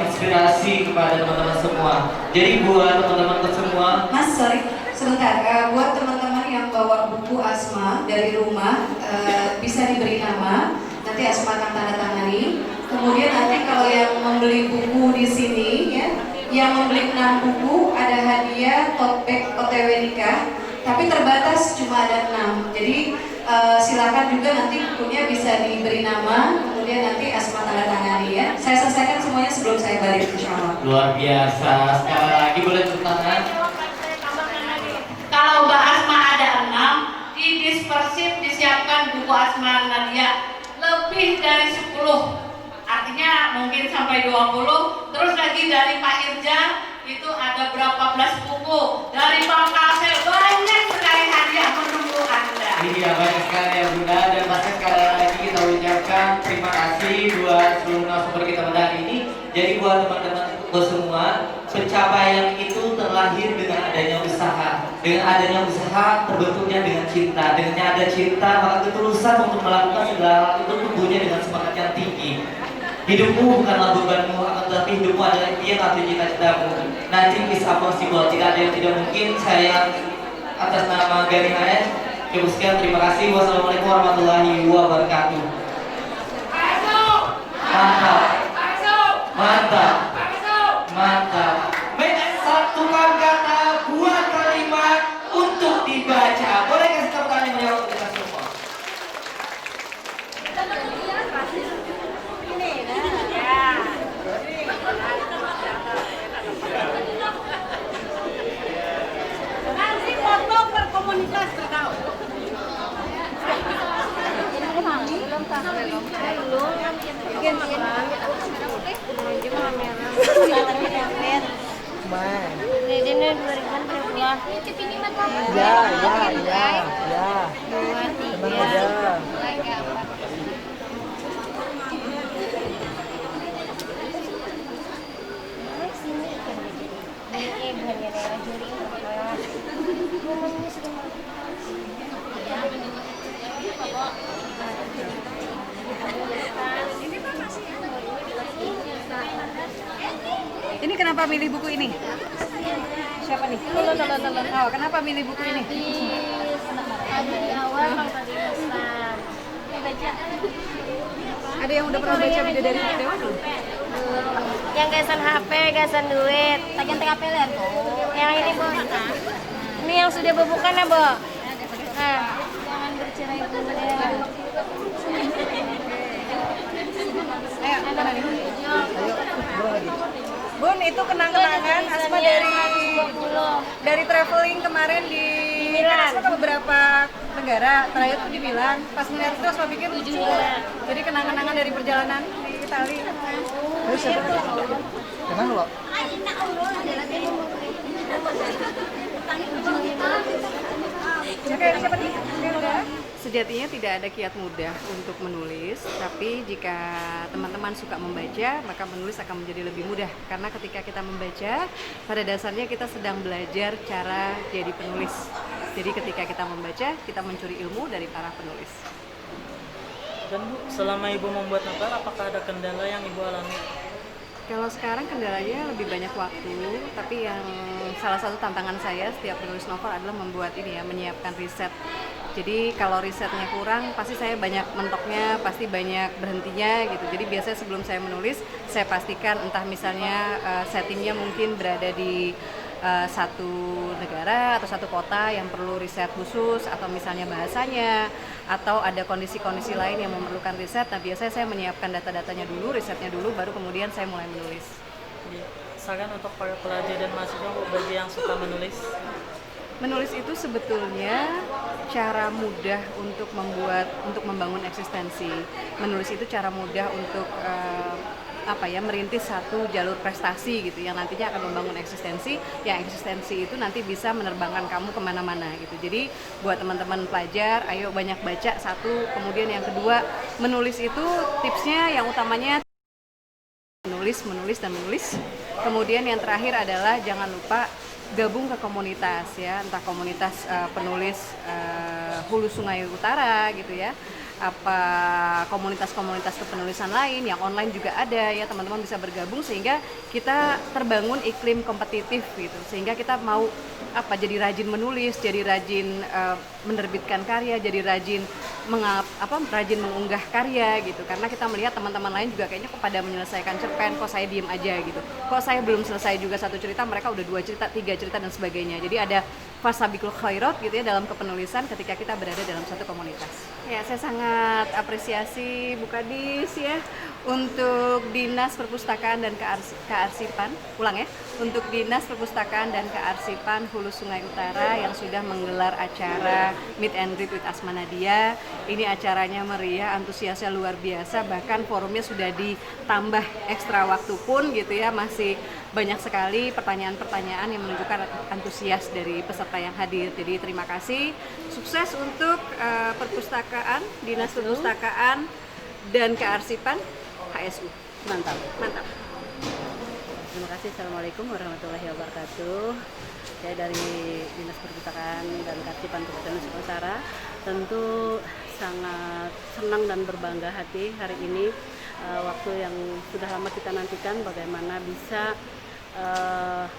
S9: inspirasi kepada teman-teman semua. Jadi buat teman-teman semua,
S15: Mas, sorry, sebentar. Buat teman-teman yang bawa buku Asma dari rumah, bisa diberi nama. Nanti Asma akan tanda tangani. Kemudian nanti kalau yang membeli buku di sini, ya, yang membeli 6 buku ada hadiah tote bag OTW nikah. Tapi terbatas, cuma ada 6. Jadi silakan juga nanti bukunya bisa diberi nama. Kemudian nanti Asma tanda tangani ya. Saya selesaikan semuanya sebelum saya balik, insya Allah.
S9: Luar biasa. Sekali lagi boleh tepuk tangan.
S5: Kalau Mbak Asma ada 6, di dispersif disiapkan buku Asma Nadia lebih dari 10. Artinya mungkin sampai 20. Terus lagi dari Pak Irja itu ada berapa belas buku. Dari Bang Kasel banyak sekali hadiah menunggu Anda.
S9: Iya, banyak sekali ya Bunda, dan pasti sekali lagi kita ucapkan terima kasih buat seluruh narasumber kita pada hari ini. Jadi buat teman-teman semua, pencapaian itu terlahir dengan adanya usaha. Dengan adanya usaha terbentuknya dengan cinta. Dengan ada cinta maka ketulusan untuk melakukan segala hal itu tumbuhnya dengan semangat yang tinggi. Hidupmu bukanlah bebanmu, akan tetapi hidupmu adalah impian atau cita-citamu. Nothing is impossible. Tidak ada yang tidak mungkin. Saya atas nama Gani HS cukup sekian, terima kasih. Wassalamualaikum warahmatullahi wabarakatuh. Mantap, mantap, mantap. Satukan kata, buat kalimat untuk dibaca. Boleh kasih tepuk tangan yang meriah untuk kita semua.
S4: Nanti foto per komunitas tahu.
S15: Ini kenapa milih buku ini? Siapa nih? Oh, kenapa milih buku ini?
S11: Di awal tadi Ustaz baca.
S15: Ada yang udah pernah baca Bidadari Dewa belum?
S11: Yang gasan HP, gasan duit, tagihan TKP ler. Yang ini Bu. Ini yang sudah bebukan ya Bu. Nah, jangan bercerai dulu ya.
S15: Ayo, mana nih? Bun, itu kenang-kenangan Asma dari traveling kemarin di Milan. Asma ke beberapa negara, terakhir tuh di Milan. Pas melihat itu Asma pikir lucu. Jadi kenang-kenangan dari perjalanan di Itali. Terus siapa? Kenang lo? Oke, siapa nih? Sejatinya tidak ada kiat mudah untuk menulis, tapi jika teman-teman suka membaca, maka menulis akan menjadi lebih mudah. Karena ketika kita membaca, pada dasarnya kita sedang belajar cara jadi penulis. Jadi ketika kita membaca, kita mencuri ilmu dari para penulis.
S7: Dan Bu, selama Ibu membuat novel, apakah ada kendala yang Ibu alami?
S15: Kalau sekarang kendalanya lebih banyak waktu, tapi yang salah satu tantangan saya setiap penulis novel adalah membuat ini ya, menyiapkan riset Jadi kalau risetnya kurang, pasti saya banyak mentoknya, pasti banyak berhentinya gitu. Jadi biasanya sebelum saya menulis, saya pastikan entah misalnya settingnya mungkin berada di satu negara atau satu kota yang perlu riset khusus, atau misalnya bahasanya, atau ada kondisi-kondisi lain yang memerlukan riset. Nah biasanya saya menyiapkan data-datanya dulu, risetnya dulu, baru kemudian saya mulai menulis.
S7: Misalkan untuk para pelajar dan mahasiswa bagi yang suka menulis.
S15: Menulis itu sebetulnya cara mudah untuk membangun eksistensi. Menulis itu cara mudah untuk merintis satu jalur prestasi gitu yang nantinya akan membangun eksistensi. Yang eksistensi itu nanti bisa menerbangkan kamu kemana-mana gitu. Jadi buat teman-teman pelajar, ayo banyak baca satu. Kemudian yang kedua, menulis itu tipsnya yang utamanya menulis dan menulis. Kemudian yang terakhir adalah jangan lupa gabung ke komunitas ya, entah komunitas penulis Hulu Sungai Utara gitu ya, apa komunitas-komunitas kepenulisan lain yang online juga ada ya, teman-teman bisa bergabung sehingga kita terbangun iklim kompetitif gitu, sehingga kita mau jadi rajin menulis, jadi rajin menerbitkan karya, jadi rajin rajin mengunggah karya gitu, karena kita melihat teman-teman lain juga kayaknya pada menyelesaikan cerpen, kok saya diem aja gitu, kok saya belum selesai juga satu cerita, mereka udah 2 cerita, 3 cerita dan sebagainya. Jadi ada fasabiqul khairat gitu ya dalam kepenulisan ketika kita berada dalam satu komunitas. Ya, saya sangat apresiasi Bu Kadis ya untuk Dinas Perpustakaan dan Kearsipan, untuk Dinas Perpustakaan dan Kearsipan Hulu Sungai Utara yang sudah menggelar acara Meet and Greet with Asma Nadia. Ini acaranya meriah, antusiasnya luar biasa, bahkan forumnya sudah ditambah ekstra waktu pun gitu ya, masih banyak sekali pertanyaan-pertanyaan yang menunjukkan antusias dari peserta yang hadir. Jadi terima kasih, sukses untuk perpustakaan, Dinas Perpustakaan dan Kearsipan HSU. Mantap. Terima kasih. Assalamualaikum warahmatullahi wabarakatuh. Saya dari Dinas Perpustakaan dan Kearsipan Kabupaten Nusa Utara tentu sangat senang dan berbangga hati hari ini, waktu yang sudah lama kita nantikan, bagaimana bisa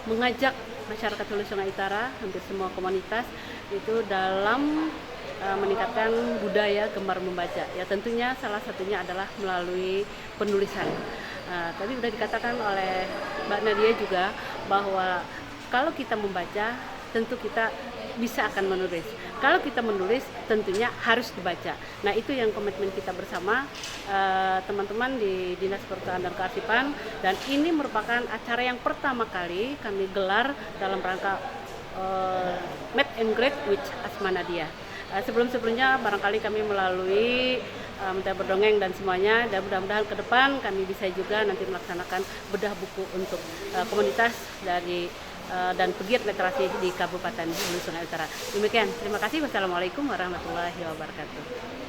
S15: mengajak masyarakat Hulu Sungai Utara, hampir semua komunitas itu dalam meningkatkan budaya gemar membaca. Ya tentunya salah satunya adalah melalui penulisan. Tadi sudah dikatakan oleh Mbak Nadia juga bahwa kalau kita membaca tentu kita bisa akan menulis. Kalau kita menulis tentunya harus dibaca. Nah itu yang komitmen kita bersama teman-teman di Dinas Perpustakaan dan Kearsipan, dan ini merupakan acara yang pertama kali kami gelar dalam rangka Meet and Greet with Asma Nadia. Sebelum-sebelumnya barangkali kami melalui Minta Berdongeng dan semuanya, dan mudah-mudahan ke depan kami bisa juga nanti melaksanakan bedah buku untuk komunitas dari dan pegiat literasi di Kabupaten Hulu Sungai Utara. Demikian, terima kasih. Wassalamualaikum warahmatullahi wabarakatuh.